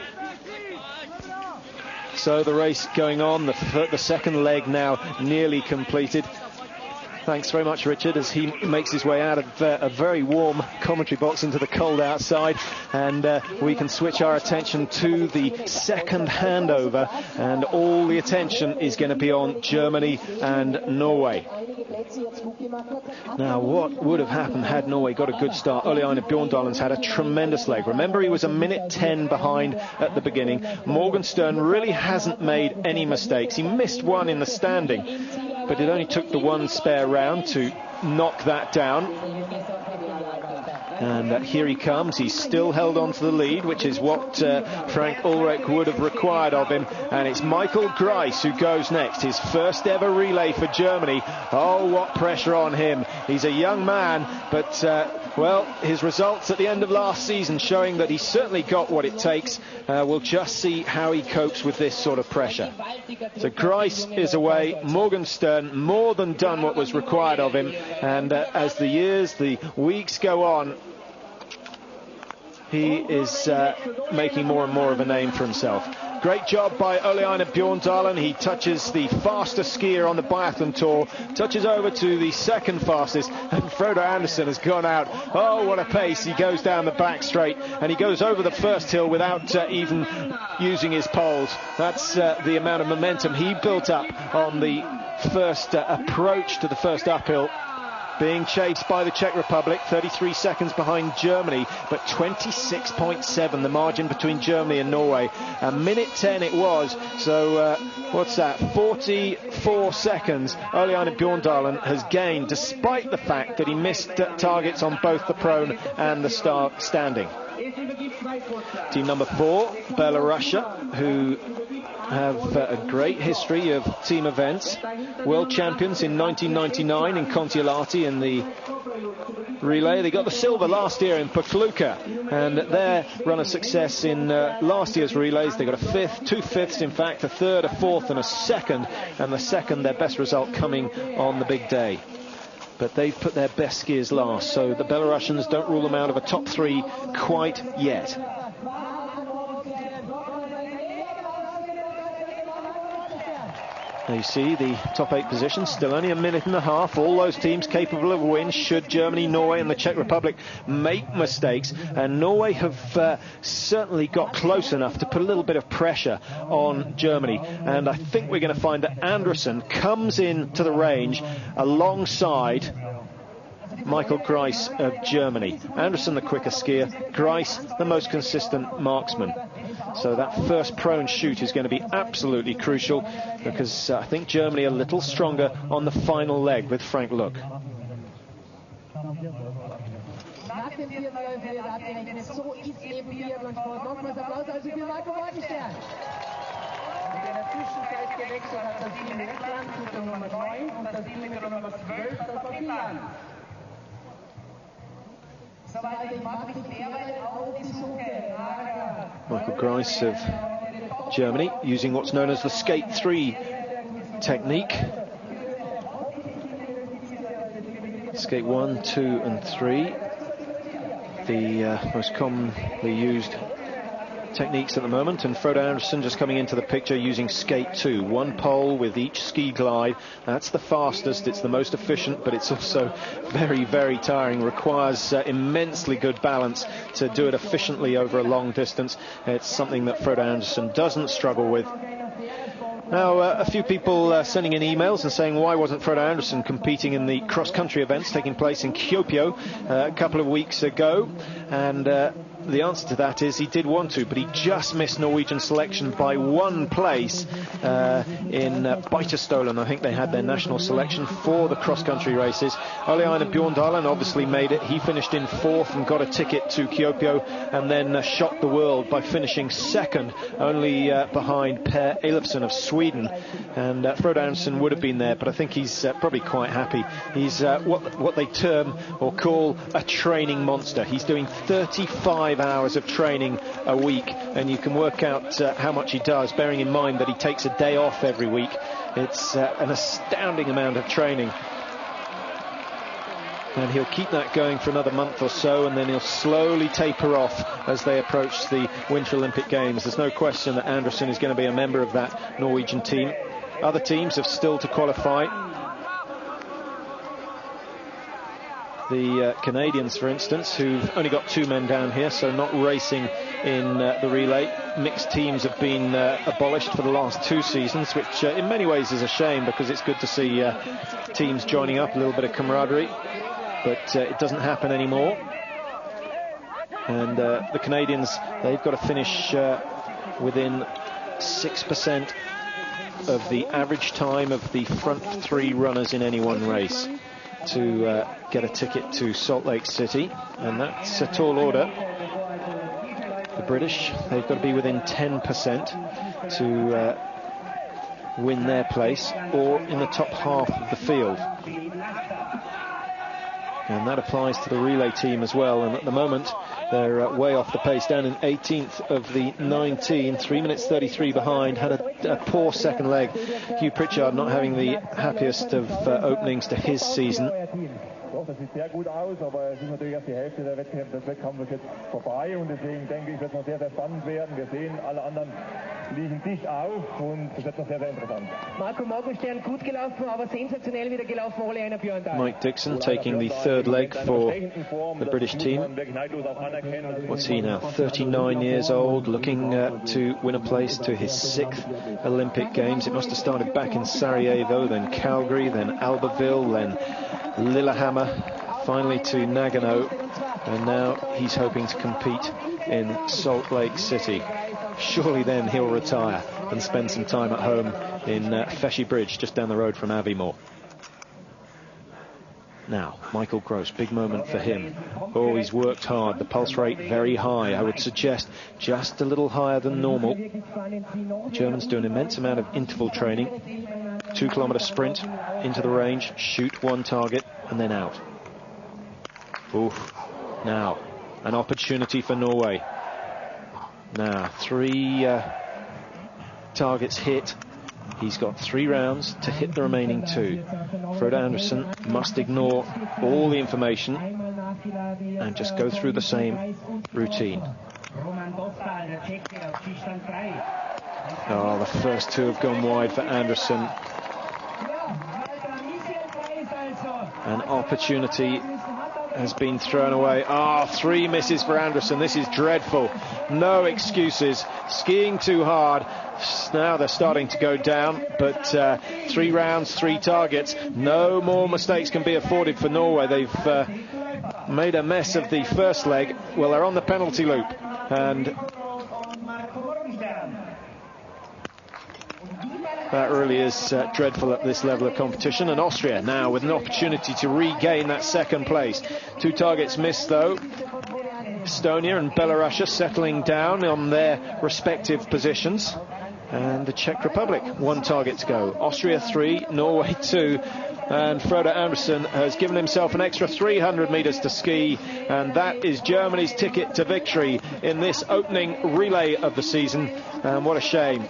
So the race going on, the second leg now nearly completed. Thanks very much, Richard, as he makes his way out of a very warm commentary box into the cold outside. And we can switch our attention to the second handover. And all the attention is going to be on Germany and Norway. Now, what would have happened had Norway got a good start? Ulе-Éinar Bjørndalen's had a tremendous leg. Remember, he was a minute 10 behind at the beginning. Morgenstern really hasn't made any mistakes. He missed one in the standing, but it only took the one spare round to knock that down. And here he comes. He's still held on to the lead, which is what Frank Ulrich would have required of him. And it's Michael Gryce who goes next. His first ever relay for Germany. Oh, what pressure on him. He's a young man, but, well, his results at the end of last season showing that he's certainly got what it takes. We'll just see how he copes with this sort of pressure. So Gryce is away. Morgenstern more than done what was required of him. And as the weeks go on, he is making more and more of a name for himself. Great job by Ulе-Éinar Bjørndalen. He touches the fastest skier on the biathlon tour, touches over to the second fastest, and Frode Andersen has gone out. Oh, what a pace. He goes down the back straight, and he goes over the first hill without even using his poles. That's the amount of momentum he built up on the first approach to the first uphill. Being chased by the Czech Republic, 33 seconds behind Germany, but 26.7 the margin between Germany and Norway. A minute 10 it was, so what's that, 44 seconds Ulе-Éinar Bjørndalen has gained, despite the fact that he missed targets on both the prone and the standing. Team number 4, Belorussia, who have a great history of team events. World champions in 1999 in Kontiolahti in the relay. They got the silver last year in Pokluka, and their run of success in last year's relays, they got a fifth, 2 fifths in fact, a third, a fourth and a second, and the second their best result coming on the big day. But they've put their best skiers last, so the Belarusians don't rule them out of a top 3 quite yet. Now you see the top 8 positions, still only a minute and a half. All those teams capable of a win should Germany, Norway and the Czech Republic make mistakes. And Norway have certainly got close enough to put a little bit of pressure on Germany. And I think we're going to find that Andresson comes into the range alongside Michael Gryce of Germany. Anderson the quicker skier, Gryce the most consistent marksman. So that first prone shoot is going to be absolutely crucial, because I think Germany a little stronger on the final leg with Frank Luck. Michael Gryce of Germany using what's known as the skate 3 technique. Skate 1, 2 and 3, the most commonly used techniques at the moment, and Frode Andersen just coming into the picture using skate 2, 1 pole with each ski glide. That's the fastest, it's the most efficient, but it's also very, very tiring, requires immensely good balance to do it efficiently over a long distance. It's something that Frode Andersen doesn't struggle with. Now, a few people sending in emails and saying, why wasn't Frode Andersen competing in the cross-country events taking place in Kuopio a couple of weeks ago? And the answer to that is he did want to, but he just missed Norwegian selection by 1 place in Beitestolen. I think they had their national selection for the cross-country races. Ulle-Éinar Bjørndalen obviously made it. He finished in 4th and got a ticket to Kuopio, and then shocked the world by finishing 2nd, only behind Per Elofsson of Sweden. And Frode Andersen would have been there, but I think he's probably quite happy. He's what they term or call a training monster. He's doing 35 hours of training a week, and you can work out how much he does, bearing in mind that he takes a day off every week. It's an astounding amount of training, and he'll keep that going for another month or so, and then he'll slowly taper off as they approach the Winter Olympic Games. There's no question that Andresson is going to be a member of that Norwegian team. Other teams have still to qualify. the Canadians, for instance, who've only got 2 men down here, so not racing in the relay. Mixed teams have been abolished for the last 2 seasons, which in many ways is a shame, because it's good to see teams joining up, a little bit of camaraderie, but it doesn't happen anymore. And the Canadians, they've got to finish within 6% of the average time of the front 3 runners in any one race to get a ticket to Salt Lake City, and that's a tall order. The British, they've got to be within 10% to win their place, or in the top half of the field. And that applies to the relay team as well, and at the moment they're way off the pace, down in 18th of the 19, 3 minutes 33 behind, had a poor second leg. Hugh Pritchard not having the happiest of openings to his season. Doch, das sieht sehr gut aus, aber es ist natürlich erst die Hälfte des Wettkampfes jetzt vorbei und deswegen denke ich, wird es noch sehr, sehr spannend werden. Wir sehen, alle anderen liegen dicht auf und es wird noch sehr, sehr interessant. Marco Morgenshterm gut gelaufen, aber sensationell wieder gelaufen, Ulе-Énar Björndalen. Mike Dixon taking the third leg for the British team. What's he now? 39 years old, looking to win a place to his 6th Olympic Games. It must have started back in Sarajevo, then Calgary, then Albertville, then Lillehammer, finally to Nagano, and now he's hoping to compete in Salt Lake City. Surely then he'll retire and spend some time at home in Feshy Bridge, just down the road from Aviemore. Now, Michael Gross, big moment for him. Oh, he's worked hard. The pulse rate very high. I would suggest just a little higher than normal. The Germans do an immense amount of interval training. 2 kilometre sprint into the range, shoot 1 target, and then out. Oof. Now, an opportunity for Norway. Now, 3 targets hit. He's got 3 rounds to hit the remaining 2. Frode Andersen must ignore all the information and just go through the same routine. Oh, the first 2 have gone wide for Andersen. An opportunity has been thrown away. 3 misses for Andersen. This is dreadful. No excuses. Skiing too hard. Now they're starting to go down, but 3 rounds, 3 targets. No more mistakes can be afforded for Norway. They've made a mess of the first leg. Well, they're on the penalty loop, and that really is dreadful at this level of competition. And Austria now with an opportunity to regain that 2nd place. 2 targets missed though. Estonia and Belarus settling down on their respective positions. And the Czech Republic, 1 target to go. Austria 3, Norway 2. And Frode Andersen has given himself an extra 300 metres to ski, and that is Germany's ticket to victory in this opening relay of the season. And what a shame.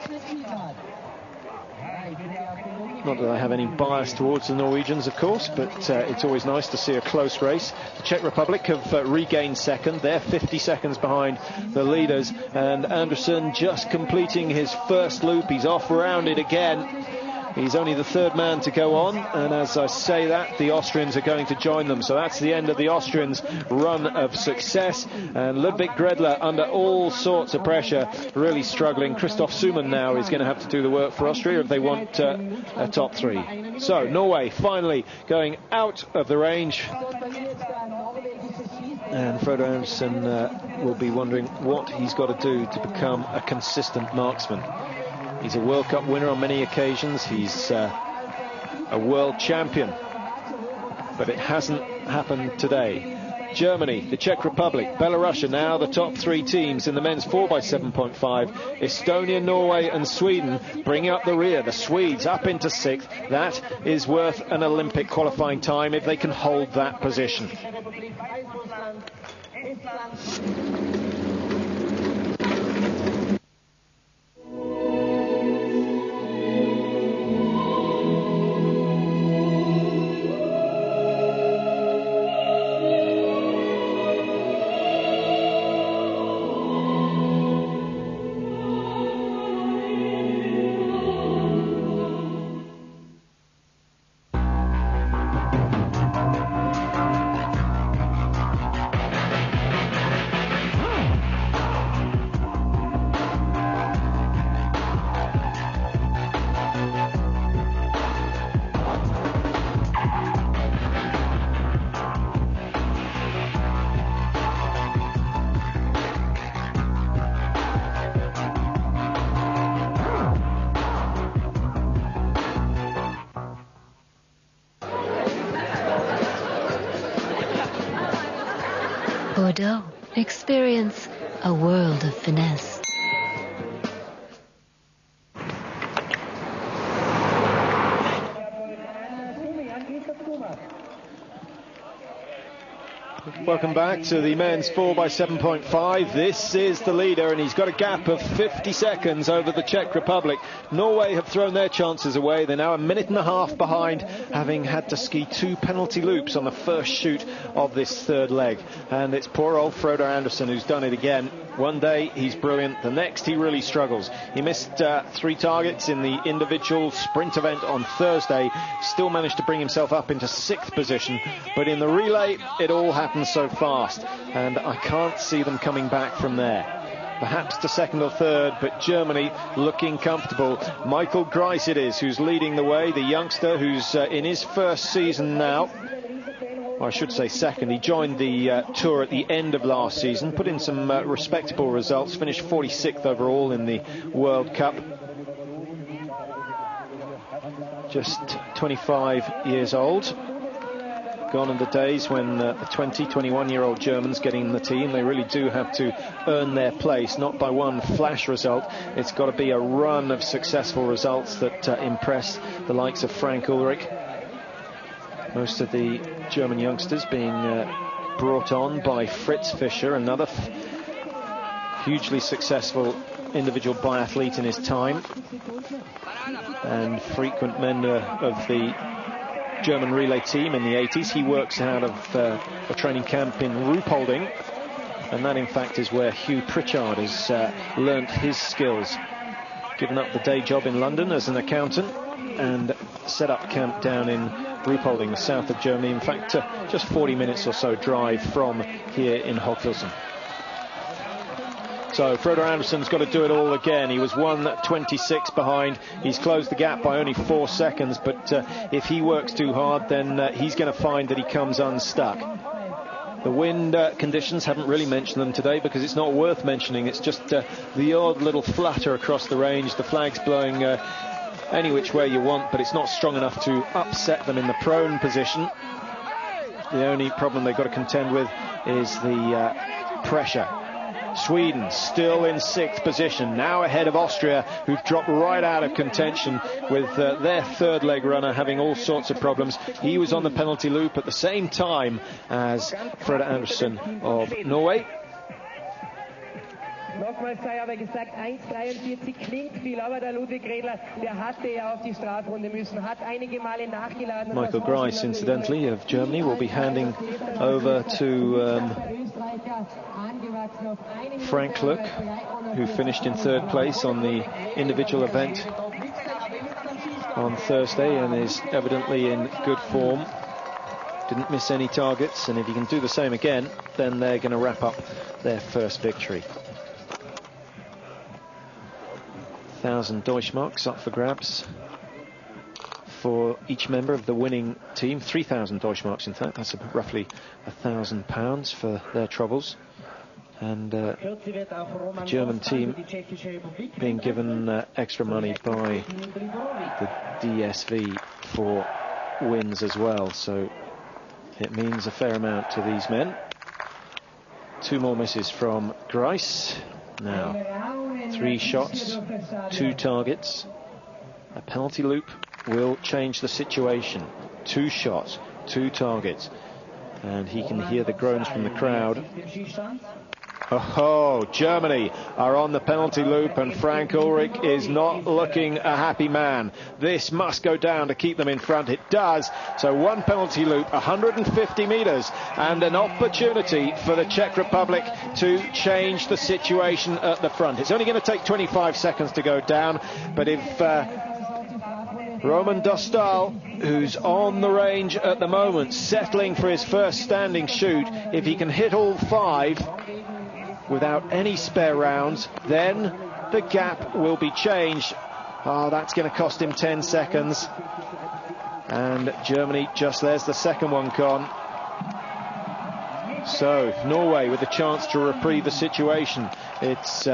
Not that I have any bias towards the Norwegians, of course, but it's always nice to see a close race. The Czech Republic have regained 2nd. They're 50 seconds behind the leaders, and Andersen just completing his first loop. He's off-rounded again. He's only the 3rd man to go on, and as I say that, the Austrians are going to join them. So that's the end of the Austrians' run of success. And Ludwig Gredler, under all sorts of pressure, really struggling. Christoph Symon now is going to have to do the work for Austria if they want a top 3. So Norway finally going out of the range. And Frode Andersen will be wondering what he's got to do to become a consistent marksman. He's a World Cup winner on many occasions. He's a world champion. But it hasn't happened today. Germany, the Czech Republic, Belarus are now the top 3 teams in the men's 4x7.5. Estonia, Norway and Sweden bringing up the rear. The Swedes up into 6th. That is worth an Olympic qualifying time if they can hold that position. Bordeaux. Experience a world of finesse. Welcome back to the men's 4x7.5. This is the leader, and he's got a gap of 50 seconds over the Czech Republic. Norway have thrown their chances away. They're now a minute and a half behind, having had to ski 2 penalty loops on the first shoot of this third leg. And it's poor old Frode Andersen who's done it again. One day he's brilliant, the next he really struggles. He missed 3 targets in the individual sprint event on Thursday, still managed to bring himself up into 6th position, but in the relay it all happens so fast, and I can't see them coming back from there. Perhaps to 2nd or 3rd, but Germany looking comfortable. Michael Gryce it is who's leading the way, the youngster who's in his first season now. Or I should say 2nd. He joined the tour at the end of last season, put in some respectable results, finished 46th overall in the World Cup. Just 25 years old. Gone are the days when the 20, 21-year-old Germans getting in the team, they really do have to earn their place, not by one flash result. It's got to be a run of successful results that impress the likes of Frank Ulrich. Most of the German youngsters being brought on by Fritz Fischer, another hugely successful individual biathlete in his time, and frequent member of the German relay team in the 80s. He works out of a training camp in Ruhpolding, and that in fact is where Hugh Pritchard has learnt his skills. Given up the day job in London as an accountant and set up camp down in Ruhpolding, the south of Germany. In fact, just 40 minutes or so drive from here in Hofhilsen. So Frode Andersen's got to do it all again. He was 1:26 behind. He's closed the gap by only 4 seconds, but if he works too hard, then he's going to find that he comes unstuck. The wind conditions, haven't really mentioned them today because it's not worth mentioning. It's just the odd little flutter across the range. The flag's blowing any which way you want, but it's not strong enough to upset them in the prone position. The only problem they've got to contend with is the pressure. Sweden still in 6th position, now ahead of Austria, who've dropped right out of contention with their third leg runner having all sorts of problems. He was on the penalty loop at the same time as Frode Andersen of Norway. Nochmals sei aber gesagt, 1:43 klingt viel, aber der Ludwig Redler, der hatte ja auf die Strafrunde müssen, hat einige Male nachgeladen. Michael Gryce, incidentally, of Germany, will be handing over to Frank Luck, who finished in 3rd place on the individual event on Thursday and is evidently in good form. Didn't miss any targets, and if he can do the same again, then they're going to wrap up their first victory. 1,000 Deutschmarks up for grabs for each member of the winning team. 3,000 Deutschmarks, in fact. That's roughly £1,000 for their troubles. And the German team being given extra money by the DSV for wins as well. So it means a fair amount to these men. 2 more misses from Gryce. Now 3 shots, 2 targets. A penalty loop will change the situation. 2 shots, 2 targets. And he can hear the groans from the crowd. Oh, Germany are on the penalty loop, and Frank Ulrich is not looking a happy man. This must go down to keep them in front. It does. So 1 penalty loop, 150 meters, and an opportunity for the Czech Republic to change the situation at the front. It's only going to take 25 seconds to go down, but if Roman Dostal, who's on the range at the moment, settling for his first standing shoot, if he can hit all 5 without any spare rounds, then the gap will be changed. Oh, that's going to cost him 10 seconds. And Germany, just there's the 2nd one gone. So Norway with a chance to reprieve the situation. It's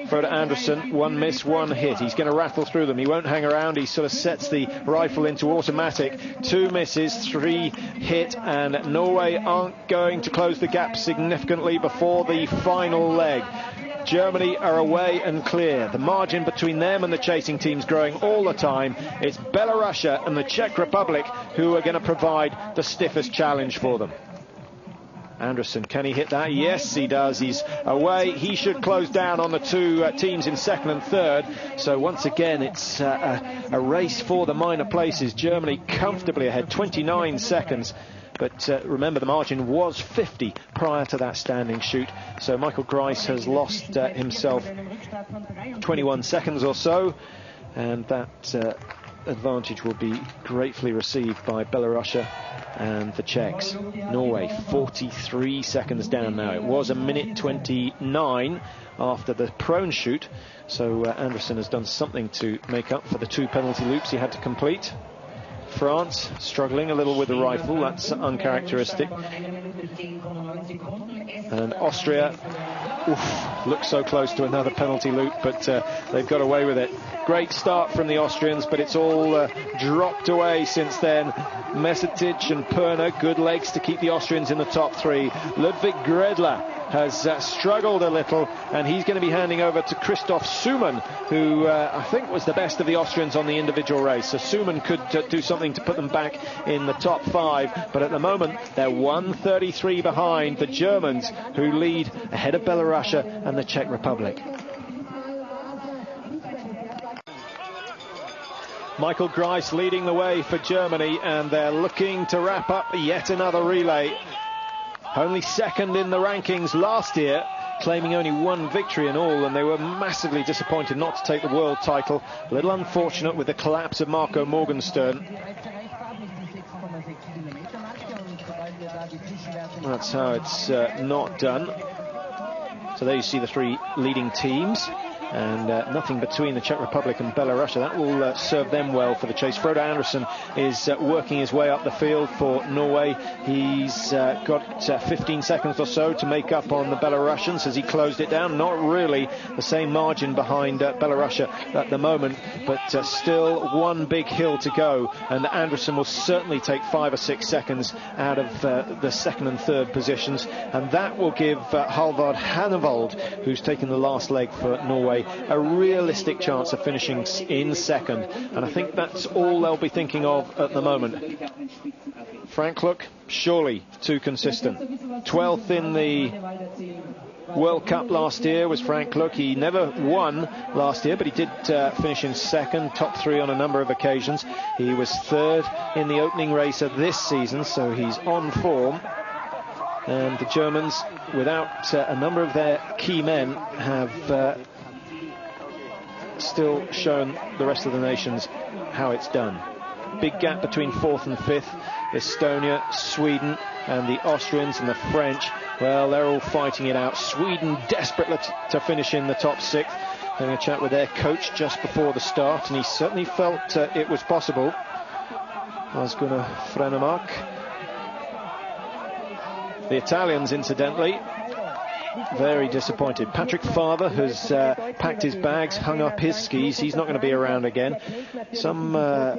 Frode Andrason, one miss, one hit. He's going to rattle through them. He won't hang around. He sort of sets the rifle into automatic. 2 misses, 3 hit, and Norway aren't going to close the gap significantly before the final leg. Germany are away and clear. The margin between them and the chasing team's growing all the time. It's Belarus and the Czech Republic who are going to provide the stiffest challenge for them. Anderson, can he hit that? Yes, he does. He's away. He should close down on the two teams in second and third. So once again, it's a race for the minor places. Germany comfortably ahead, 29 seconds. But remember, the margin was 50 prior to that standing shoot. So Michael Gryce has lost himself 21 seconds or so. And that advantage will be gratefully received by Belarus and the Czechs. Norway 43 seconds down now. It was 1:29 after the prone shoot, so Anderson has done something to make up for the 2 penalty loops he had to complete. France struggling a little with the rifle, that's uncharacteristic. And Austria looks so close to another penalty loop, but they've got away with it. Great start from the Austrians, but it's all dropped away since then. Mesetic and Perner, good legs to keep the Austrians in the top 3. Ludwig Gredler has struggled a little, and he's going to be handing over to Christoph Symon, who I think was the best of the Austrians on the individual race. So Symon could do something to put them back in the top 5, but at the moment they're 1:33 behind the Germans, who lead ahead of Belarus and the Czech Republic. Michael Gryce leading the way for Germany, and they're looking to wrap up yet another relay. Only second in the rankings last year, claiming only 1 victory in all, and they were massively disappointed not to take the world title. A little unfortunate with the collapse of Marco Mоргенштерн. That's how it's not done. So there you see the 3 leading teams, and nothing between the Czech Republic and Belarus. That will serve them well for the chase. Frode Anderson is working his way up the field for Norway. He's got 15 seconds or so to make up on the Belarusians. Has he closed it down? Not really. The same margin behind Belarus at the moment, but still 1 big hill to go, and Anderson will certainly take 5 or 6 seconds out of the second and third positions, and that will give Halvard Hannavold, who's taken the last leg for Norway, a realistic chance of finishing in second, and I think that's all they'll be thinking of at the moment. Frank, look, surely too consistent. 12th in the World Cup last year was Frank Look. He never won last year, but he did finish in second, top 3 on a number of occasions. He was 3rd in the opening race of this season, so he's on form. And the Germans, without a number of their key men, have still shown the rest of the nations how it's done. Big gap between 4th and 5th. Estonia, Sweden, and the Austrians and the French, well, they're all fighting it out. Sweden desperate to finish in the top 6th. Having a chat with their coach just before the start, and he certainly felt it was possible. Asgunnar Frenemark. The Italians, incidentally, very disappointed. Patrick Farther has packed his bags, hung up his skis. He's not going to be around again. Some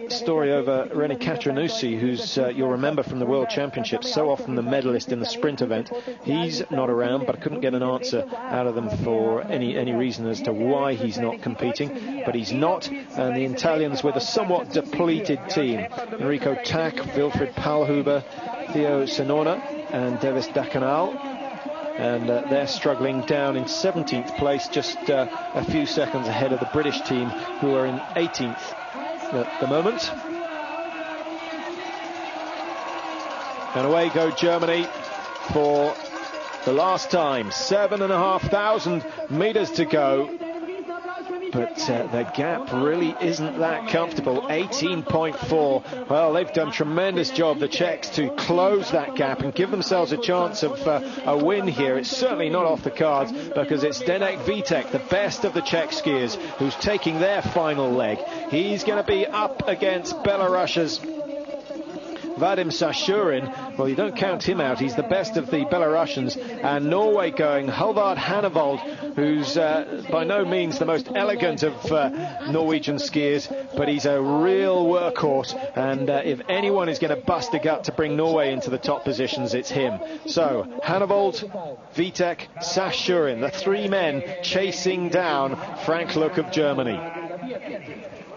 story over René Catranucci, who's you'll remember from the World Championships, so often the medalist in the sprint event. He's not around, but I couldn't get an answer out of them for any reason as to why he's not competing. But he's not, and the Italians with a somewhat depleted team. Enrico Tack, Wilfried Palhuber, Theo Senona, and Devis Dakanal. And they're struggling down in 17th place, just a few seconds ahead of the British team, who are in 18th at the moment. And away go Germany for the last time. 7,500 meters to go. But the gap really isn't that comfortable. 18.4. Well, they've done a tremendous job, the Czechs, to close that gap and give themselves a chance of a win here. It's certainly not off the cards, because it's Zdeněk Vítek, the best of the Czech skiers, who's taking their final leg. He's going to be up against Belarus's Vadim Sashurin, well, you don't count him out. He's the best of the Belarusians. And Norway going Halvard Hannavold, who's by no means the most elegant of Norwegian skiers, but he's a real workhorse. And if anyone is going to bust a gut to bring Norway into the top positions, it's him. So Hannavold, Vitek, Sashurin, the three men chasing down Frank Look of Germany.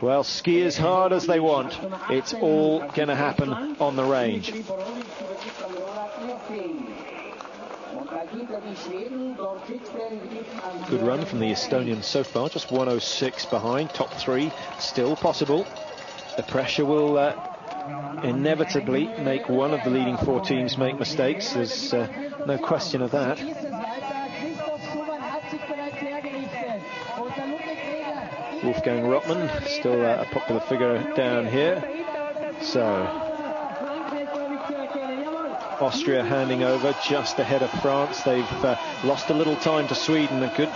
Well, ski as hard as they want. It's all going to happen on the range. Good run from the Estonians so far, just 106 behind, top three still possible. The pressure will inevitably make one of the leading four teams make mistakes. There's no question of that. Wolfgang Rottmann, still a popular figure down here. So Austria handing over just ahead of France. They've lost a little time to Sweden. A good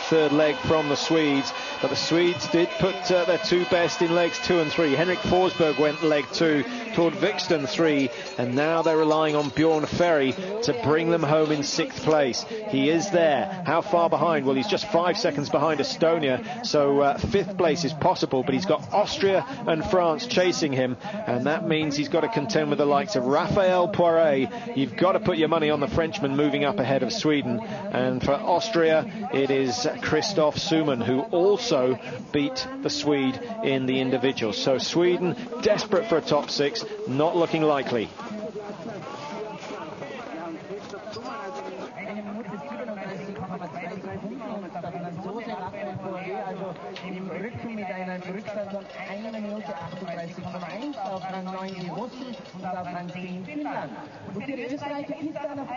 third leg from the Swedes, but the Swedes did put their two best in legs 2 and 3. Henrik Forsberg went leg 2, Tord Vixten 3, and now they're relying on Bjorn Ferry to bring them home in 6th place. He is there. How far behind? Well, he's just 5 seconds behind Estonia, so 5th place is possible, but he's got Austria and France chasing him, and that means he's got to contend with the likes of Raphael Poiret. You've got to put your money on the Frenchman moving up ahead of Sweden. And for Austria, it is Christoph Summan, who also beat the Swede in the individuals. So Sweden, desperate for a top 6, not looking likely.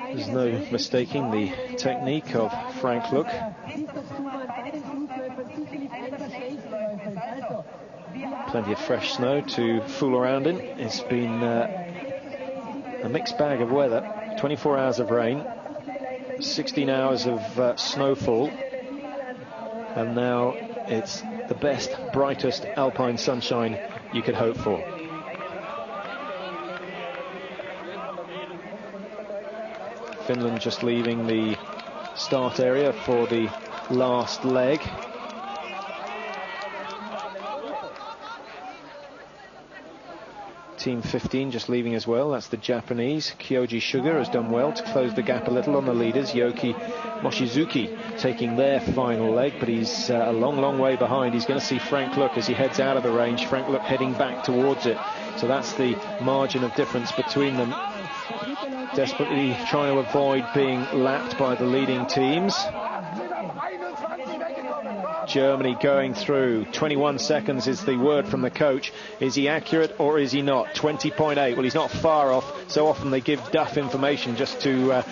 There's no mistaking the technique of Frank Look. Plenty of fresh snow to fool around in. It's been a mixed bag of weather. 24 hours of rain, 16 hours of snowfall, and now it's the best, brightest alpine sunshine you could hope for. Finland just leaving the start area for the last leg. Team 15 just leaving as well. That's the Japanese. Kyoji Suga has done well to close the gap a little on the leaders. Yoki Mochizuki taking their final leg, but he's a long way behind. He's going to see Frank Look as he heads out of the range. Frank Look heading back towards it. So that's the margin of difference between them. Desperately trying to avoid being lapped by the leading teams. Germany going through. 21 seconds is the word from the coach. Is he accurate or is he not? 20.8. Well, he's not far off. So often they give duff information just to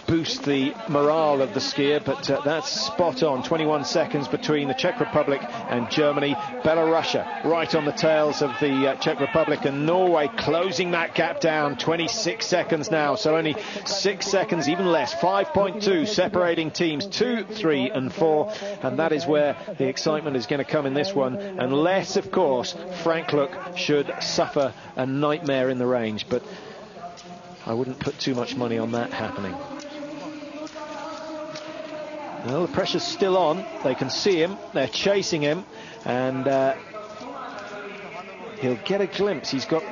boost the morale of the skier, but that's spot on. 21 seconds between the Czech Republic and Germany. Belarusia right on the tails of the Czech Republic, and Norway closing that gap down. 26 seconds now, so only 6 seconds, even less, 5.2 separating teams 2, 3 and 4, and that is where the excitement is going to come in this one, unless of course Frank Look should suffer a nightmare in the range, but I wouldn't put too much money on that happening. Well, the pressure's still on. They can see him. They're chasing him. And he'll get a glimpse. He's got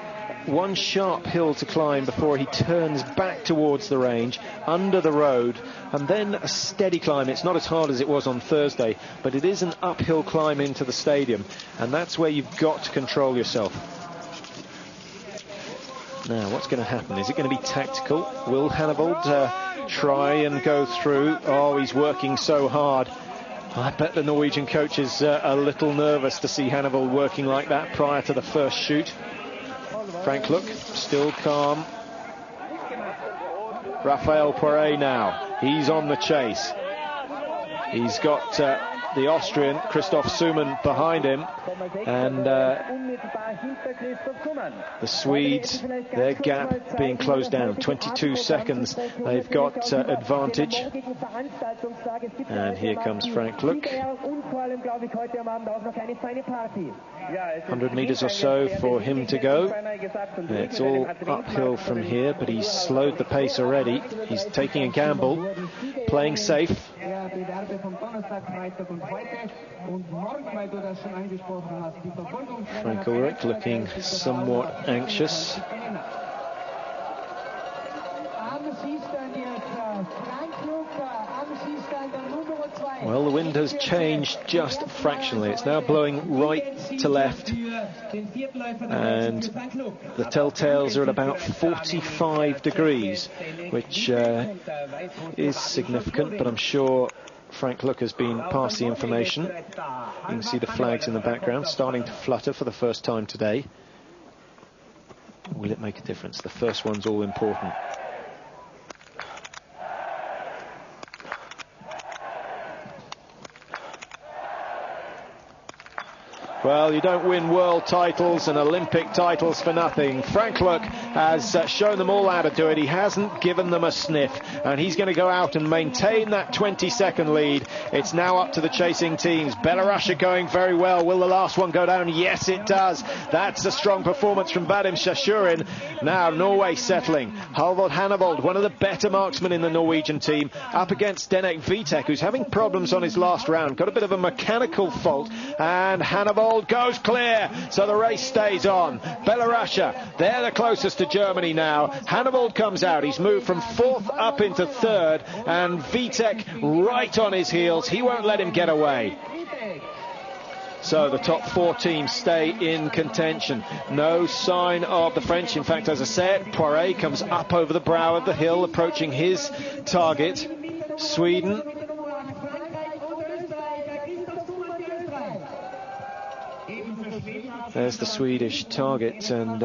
one sharp hill to climb before he turns back towards the range, under the road, and then a steady climb. It's not as hard as it was on Thursday, but it is an uphill climb into the stadium. And that's where you've got to control yourself. Now, what's going to happen? Is it going to be tactical? Will Hannavold try and go through? Oh, he's working so hard. I bet the Norwegian coach is a little nervous to see Hannavold working like that prior to the first shoot. Frank Look, still calm. Raphael Poiret now. He's on the chase. He's got the Austrian Christoph Symon behind him, and the Swedes, their gap being closed down. 22 seconds they've got advantage. And here comes Frank Luck. 100 meters or so for him to go. It's all uphill from here, but he's slowed the pace already. He's taking a gamble, playing safe. Frank Ulrich looking somewhat anxious. Well, the wind has changed just fractionally. It's now blowing right to left, and the telltales are at about 45 degrees, which is significant, but I'm sure Frank Luck has been passed the information. You can see the flags in the background starting to flutter for the first time today. Will it make a difference? The first one's all important. Well, you don't win world titles and Olympic titles for nothing. Frank Luck has shown them all how to do it. He hasn't given them a sniff, and he's going to go out and maintain that 20-second lead. It's now up to the chasing teams. Belarus going very well. Will the last one go down? Yes, it does. That's a strong performance from Vadim Shashurin. Now Norway settling. Halvard Hannavold, one of the better marksmen in the Norwegian team, up against Denek Vitek, who's having problems on his last round. Got a bit of a mechanical fault, and Hannavold goes clear, so the race stays on. Belarus, they're the closest to Germany now. Hannavold comes out. He's moved from 4th up into 3rd, and Vitek right on his heels. He won't let him get away. So the top 4 teams stay in contention. No sign of the French. In fact, as I said, Poiret comes up over the brow of the hill, approaching his target. Sweden. There's the Swedish target, and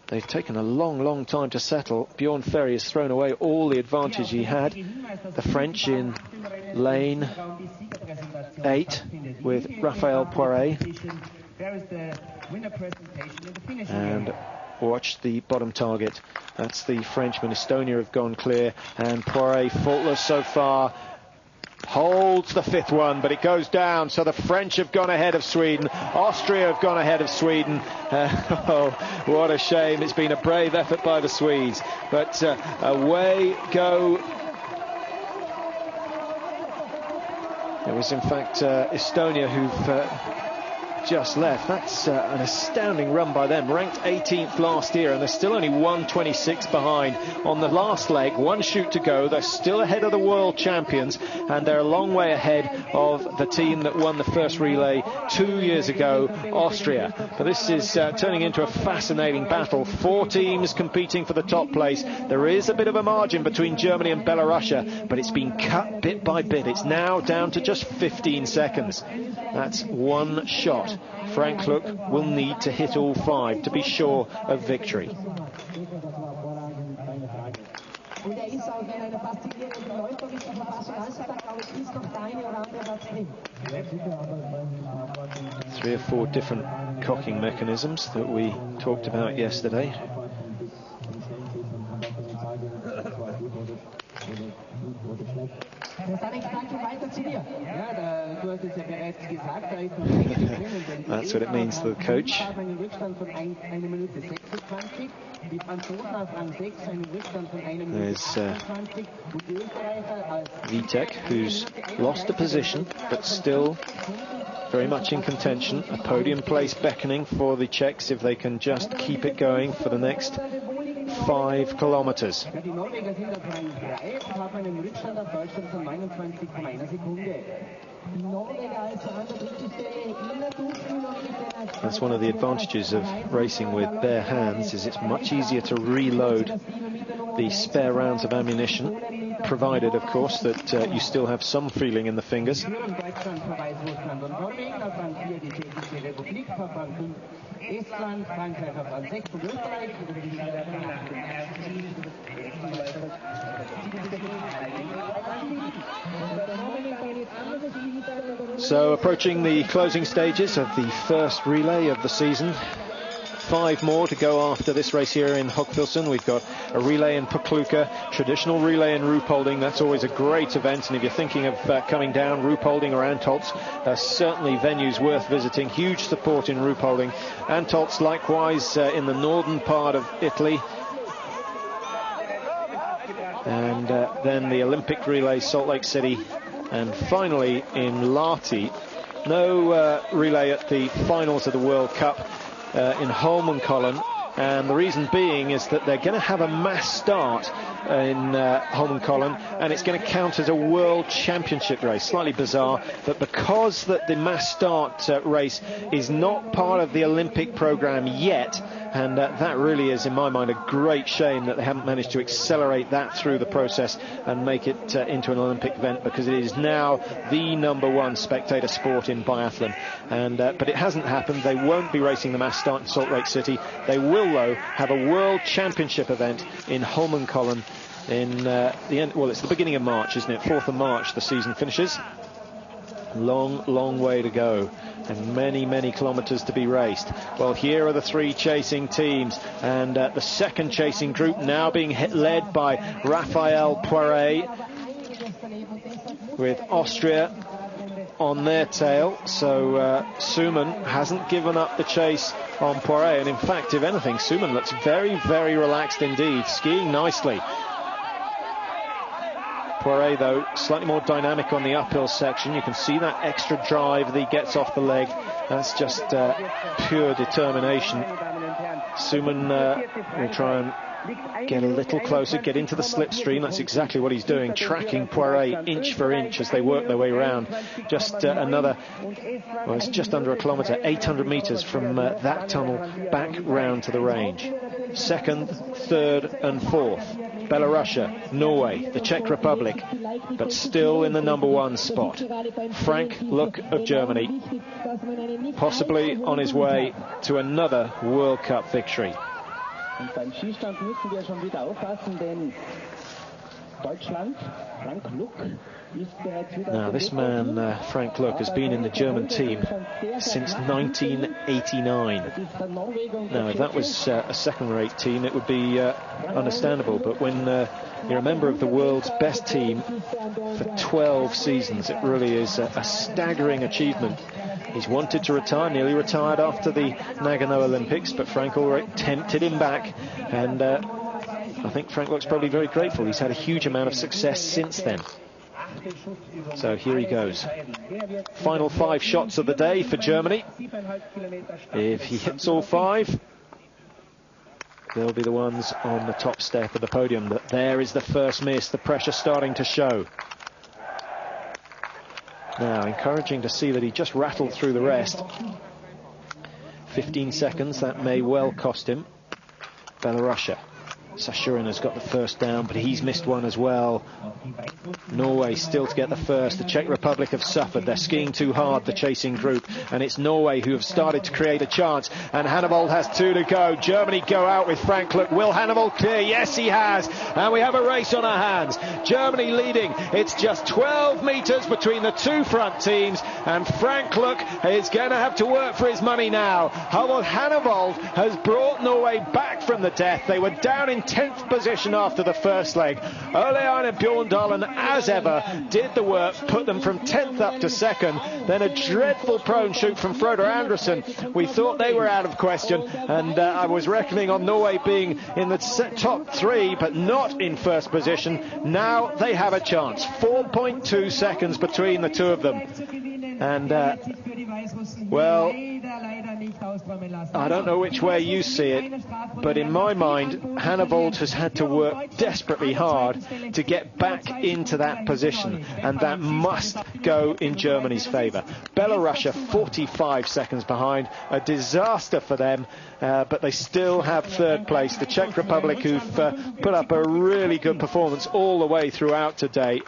they've taken a long time to settle. Bjorn Ferry has thrown away all the advantage he had. The French in lane 8 with Raphael Poiret. And watch the bottom target. That's the Frenchman. Estonia have gone clear, and Poiret faultless so far. Holds the 5th one, but it goes down, so the French have gone ahead of Sweden. Austria have gone ahead of Sweden. Oh, what a shame. It's been a brave effort by the Swedes, but away go. It was in fact Estonia who've just left. That's an astounding run by them, ranked 18th last year, and they're still only 1:26 behind on the last leg. 1 shoot to go. They're still ahead of the world champions, and they're a long way ahead of the team that won the first relay 2 years ago, Austria. But this is turning into a fascinating battle. 4 teams competing for the top place. There is a bit of a margin between Germany and Belarus, but it's been cut bit by bit. It's now down to just 15 seconds. That's 1 shot. Frank Luck will need to hit all 5 to be sure of victory. Three or 4 different cocking mechanisms that we talked about yesterday. That's what it means to the coach. There's Vitek, who's lost a position but still very much in contention. A podium place beckoning for the Czechs if they can just keep it going for the next 5 kilometers. That's one of the advantages of racing with bare hands, is it's much easier to reload the spare rounds of ammunition, provided of course that you still have some feeling in the fingers. So approaching the closing stages of the first relay of the season. 5 more to go after this race here in Hocfilsen. We've got a relay in Pukluka, traditional relay in Ruhpolding. That's always a great event, and if you're thinking of coming down, Ruhpolding or Antolz, certainly venues worth visiting. Huge support in Ruhpolding. Antolz likewise in the northern part of Italy. And then the Olympic relay, Salt Lake City, and finally in Lahti. No relay at the finals of the World Cup in Holmenkollen, and the reason being is that they're going to have a mass start in Holmenkollen, and it's going to count as a world championship race. Slightly bizarre, but because that the mass start race is not part of the Olympic program yet, and that really is, in my mind, a great shame that they haven't managed to accelerate that through the process and make it into an Olympic event, because it is now the #1 spectator sport in biathlon. And but it hasn't happened. They won't be racing the mass start in Salt Lake City. They will, though, have a world championship event in Holmenkollen in the end. Well, it's the beginning of March, isn't it? 4th of March the season finishes. Long way to go, and many kilometers to be raced. Well, here are the 3 chasing teams, and the second chasing group now being led by Raphael Poiret, with Austria on their tail. So Symon hasn't given up the chase on Poiret, and in fact, if anything, Symon looks very relaxed indeed, skiing nicely. Poiret, though, slightly more dynamic on the uphill section. You can see that extra drive that he gets off the leg. That's just pure determination. Symon will try and get a little closer, get into the slipstream. That's exactly what he's doing, tracking Poiret inch for inch as they work their way around. Just another, well, it's just under a kilometre, 800 metres from that tunnel back round to the range. 2nd, 3rd and 4th. Belarusia, Norway, the Czech Republic, but still in the #1 spot. Frank Look of Germany, possibly on his way to another World Cup victory. Und beim Skistand müssen wir schon wieder aufpassen, denn Deutschland, Frank Look, ist bereits wieder. Now, this man, Frank Look, has been in the German team since 1989. Now, if that was a second-rate team, it would be understandable, but when you're a member of the world's best team for 12 seasons, it really is a staggering achievement. He's wanted to retire, nearly retired after the Nagano Olympics, but Frank already tempted him back, and I think Frank Look's probably very grateful. He's had a huge amount of success since then. So here he goes. Final 5 shots of the day for Germany. If he hits all 5, they'll be the ones on the top step of the podium. But there is the first miss, the pressure starting to show. Now, encouraging to see that he just rattled through the rest. 15 seconds, that may well cost him. Belarusia. Sashurin has got the first down, but he's missed one as well. Norway still to get the first. The Czech Republic have suffered. They're skiing too hard, the chasing group, and it's Norway who have started to create a chance. And Hannavold has 2 to go. Germany go out with Frank Look. Will Hannavold clear? Yes, he has. And we have a race on our hands. Germany leading. It's just 12 metres between the 2 front teams, and Frank Look is going to have to work for his money now. Hannavold has brought Norway back from the death. They were down in 10th position after the first leg. Ulе-Éinar and Bjorndalen, as ever, did the work, put them from 10th up to 2nd. Then a dreadful prone shoot from Frode Andresen. We thought they were out of question, and I was reckoning on Norway being in the top 3, but not in first position. Now they have a chance. 4.2 seconds between the 2 of them. And, well, I don't know which way you see it, but in my mind, Hannavold has had to work desperately hard to get back into that position, and that must go in Germany's favour. Belarusia 45 seconds behind, a disaster for them, but they still have 3rd place. The Czech Republic, who've put up a really good performance all the way throughout today.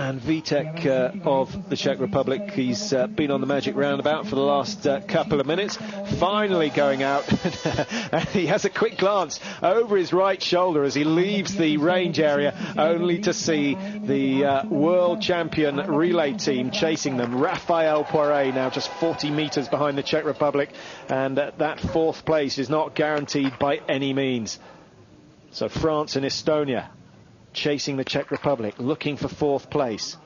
And Vitek of the Czech Republic, he's been on the magic roundabout for the last couple of minutes, finally going out. And he has a quick glance over his right shoulder as he leaves the range area, only to see the world champion relay team chasing them. Raphael Poiré now just 40 metres behind the Czech Republic, and that fourth place is not guaranteed by any means. So France and Estonia chasing the Czech Republic, looking for fourth place.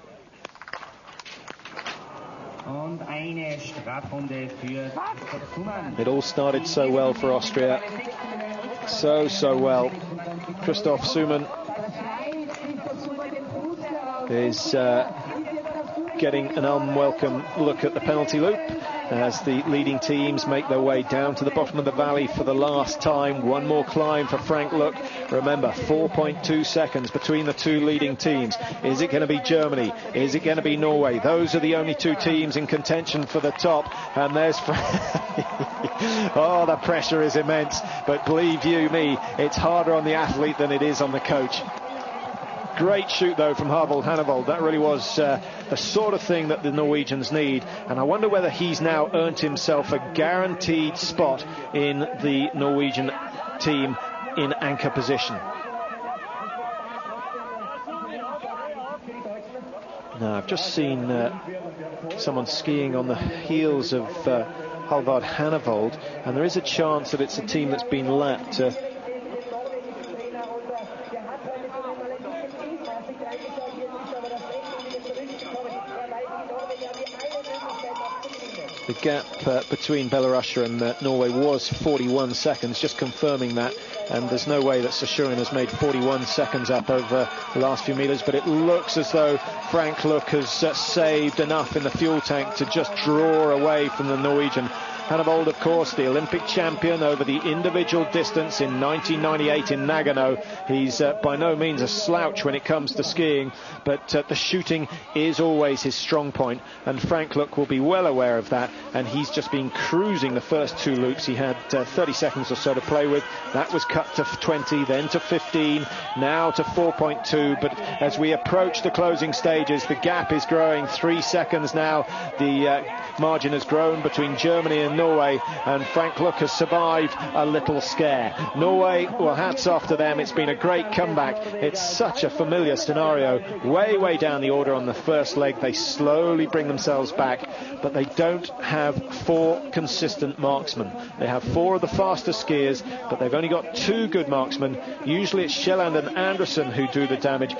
It all started so well for Austria. So well. Christoph Symon is getting an unwelcome look at the penalty loop as the leading teams make their way down to the bottom of the valley for the last time. One more climb for Frank Look. Remember, 4.2 seconds between the two leading teams. Is it going to be Germany? Is it going to be Norway? Those are the only two teams in contention for the top. And there's Frank. Oh, the pressure is immense. But believe you me, it's harder on the athlete than it is on the coach. Great shoot, though, from Hanovold. That really was the sort of thing that the Norwegians need. And I wonder whether he's now earned himself a guaranteed spot in the Norwegian team in anchor position. Now, I've just seen someone skiing on the heels of Halvard Hanovold, and there is a chance that it's a team that's been lapped. The gap between Belarusia and Norway was 41 seconds, just confirming that. And there's no way that Sashurin has made 41 seconds up over the last few metres. But it looks as though Frank Look has saved enough in the fuel tank to just draw away from the Norwegian. Hanovold, of course, the Olympic champion over the individual distance in 1998 in Nagano. He's by no means a slouch when it comes to skiing, but the shooting is always his strong point, and Frank Look will be well aware of that, and he's just been cruising the first two loops. He had 30 seconds or so to play with. That was cut to 20, then to 15, now to 4.2, but as we approach the closing stages, the gap is growing. 3 seconds now. The margin has grown between Germany and Norway, and Frank Look has survived a little scare. Norway, well, hats off to them. It's been a great comeback. It's such a familiar scenario. Way down the order on the first leg. They slowly bring themselves back, but they don't have 4 consistent marksmen. They have 4 of the faster skiers, but they've only got 2 good marksmen. Usually it's Yelland and Andrason who do the damage.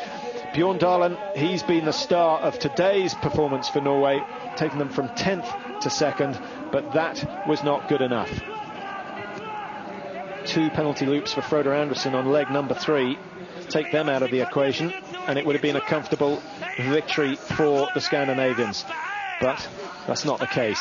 Bjorndalen, he's been the star of today's performance for Norway, taking them from 10th to 2nd, but that was not good enough. 2 penalty loops for Frode Andersen on leg number 3. Take them out of the equation, and it would have been a comfortable victory for the Scandinavians. But that's not the case.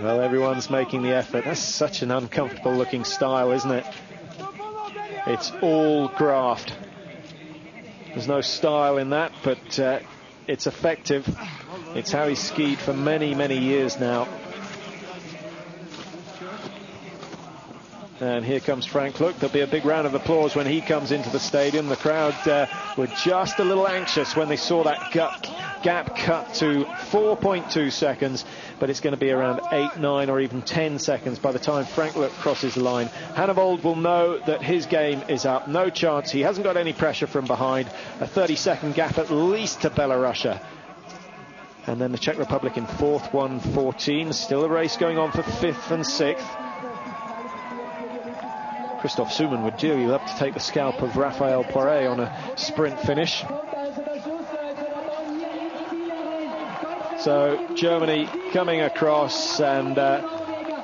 Well, everyone's making the effort. That's such an uncomfortable looking style, isn't it? It's all graft. There's no style in that, but it's effective. It's how he's skied for many years now. And here comes Frank Look. There'll be a big round of applause when he comes into the stadium. The crowd were just a little anxious when they saw that gap cut to 4.2 seconds, but it's going to be around 8, 9 or even 10 seconds by the time Frank Look crosses the line. Hanovold will know that his game is up. No chance. He hasn't got any pressure from behind. A 30-second gap at least to Belarusia. And then the Czech Republic in 4th, 1:14. Still a race going on for 5th and 6th. Christoph Symon would dearly love to take the scalp of Raphael Poiré on a sprint finish. So Germany coming across, and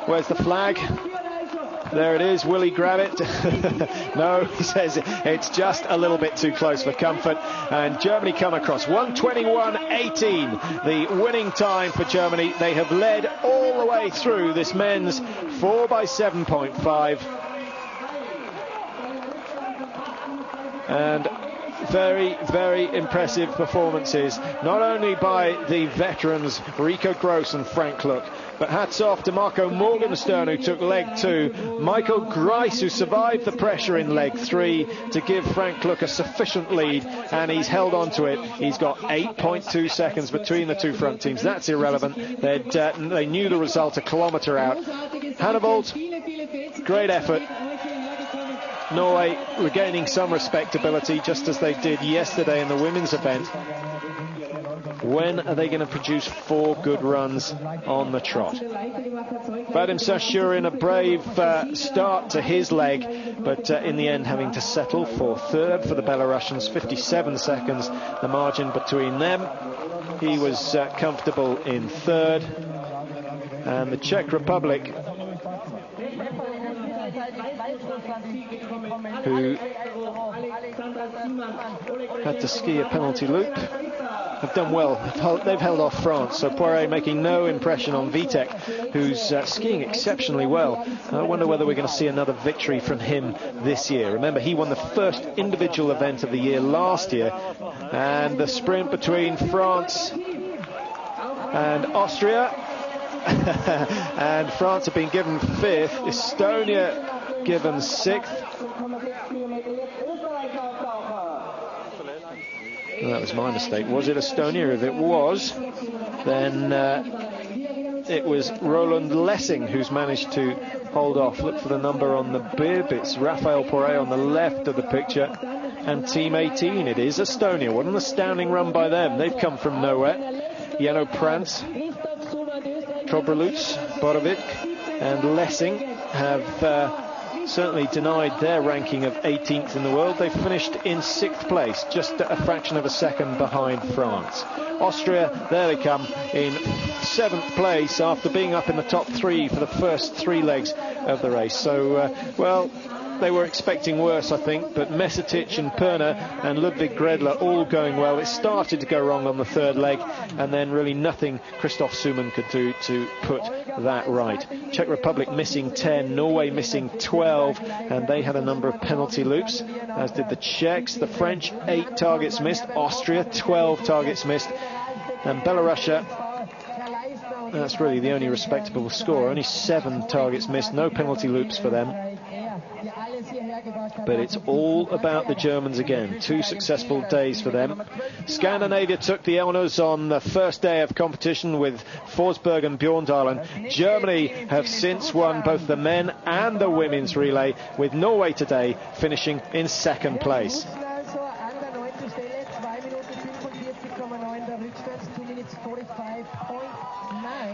where's the flag? There it is. Will he grab it? No, he says it's just a little bit too close for comfort. And Germany come across 1:21.18, the winning time for Germany. They have led all the way through this men's 4x7.5. And very, very impressive performances, not only by the veterans Rikko, Gross and Frank, but hats off to Marco Mоргенштерн, who took leg 2, Michael Gryce, who survived the pressure in leg 3 to give Frank a sufficient lead, and he's held on to it. He's got 8.2 seconds between the two front teams. That's irrelevant. They knew the result a kilometre out. Hannibald, great effort. Norway regaining some respectability, just as they did yesterday in the women's event. When are they going to produce 4 good runs on the trot? Vadim Sashurin, a brave start to his leg, but in the end having to settle for third for the Belarusians. 57 seconds the margin between them. He was comfortable in third. And the Czech Republic, who had to ski a penalty loop, have done well. They've held off France. So Poiré making no impression on Vitek, who's skiing exceptionally well. I wonder whether we're going to see another victory from him this year. Remember, he won the first individual event of the year last year. And the sprint between France and Austria. And France have been given 5th. Estonia given 6th. Well, that was my mistake. Was it Estonia? If it was, then it was Roland Lessing who's managed to hold off. Look for the number on the bib. It's Raphael Poiré on the left of the picture. And Team 18, it is Estonia. What an astounding run by them. They've come from nowhere. Jano Prance, Trobrelutz, Borovic and Lessing have certainly denied their ranking of 18th in the world. They finished in 6th place, just a fraction of a second behind France. Austria, there they come, in 7th place after being up in the top 3 for the first 3 legs of the race. So, well, they were expecting worse, I think, but Mesetic and Perner and Ludwig Gredler all going well. It started to go wrong on the 3rd leg, and then really nothing Christoph Symon could do to put that right. Czech Republic missing 10, Norway missing 12, and they had a number of penalty loops, as did the Czechs. The French, 8 targets missed, Austria, 12 targets missed, and Belarusia, that's really the only respectable score, only 7 targets missed, no penalty loops for them. But it's all about the Germans again. 2 successful days for them. Scandinavia took the honours on the first day of competition with Forsberg and Björndalen. Germany have since won both the men and the women's relay, with Norway today finishing in 2nd place.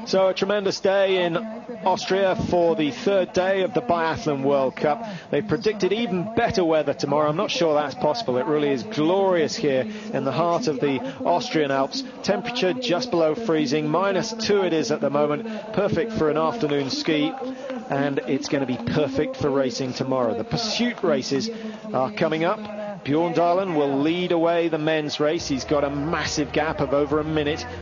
So a tremendous day in Austria for the 3rd day of the Biathlon World Cup. They predicted even better weather tomorrow. I'm not sure that's possible. It really is glorious here in the heart of the Austrian Alps. Temperature just below freezing. -2 it is at the moment. Perfect for an afternoon ski. And it's going to be perfect for racing tomorrow. The pursuit races are coming up. Björndalen will lead away the men's race. He's got a massive gap of over a minute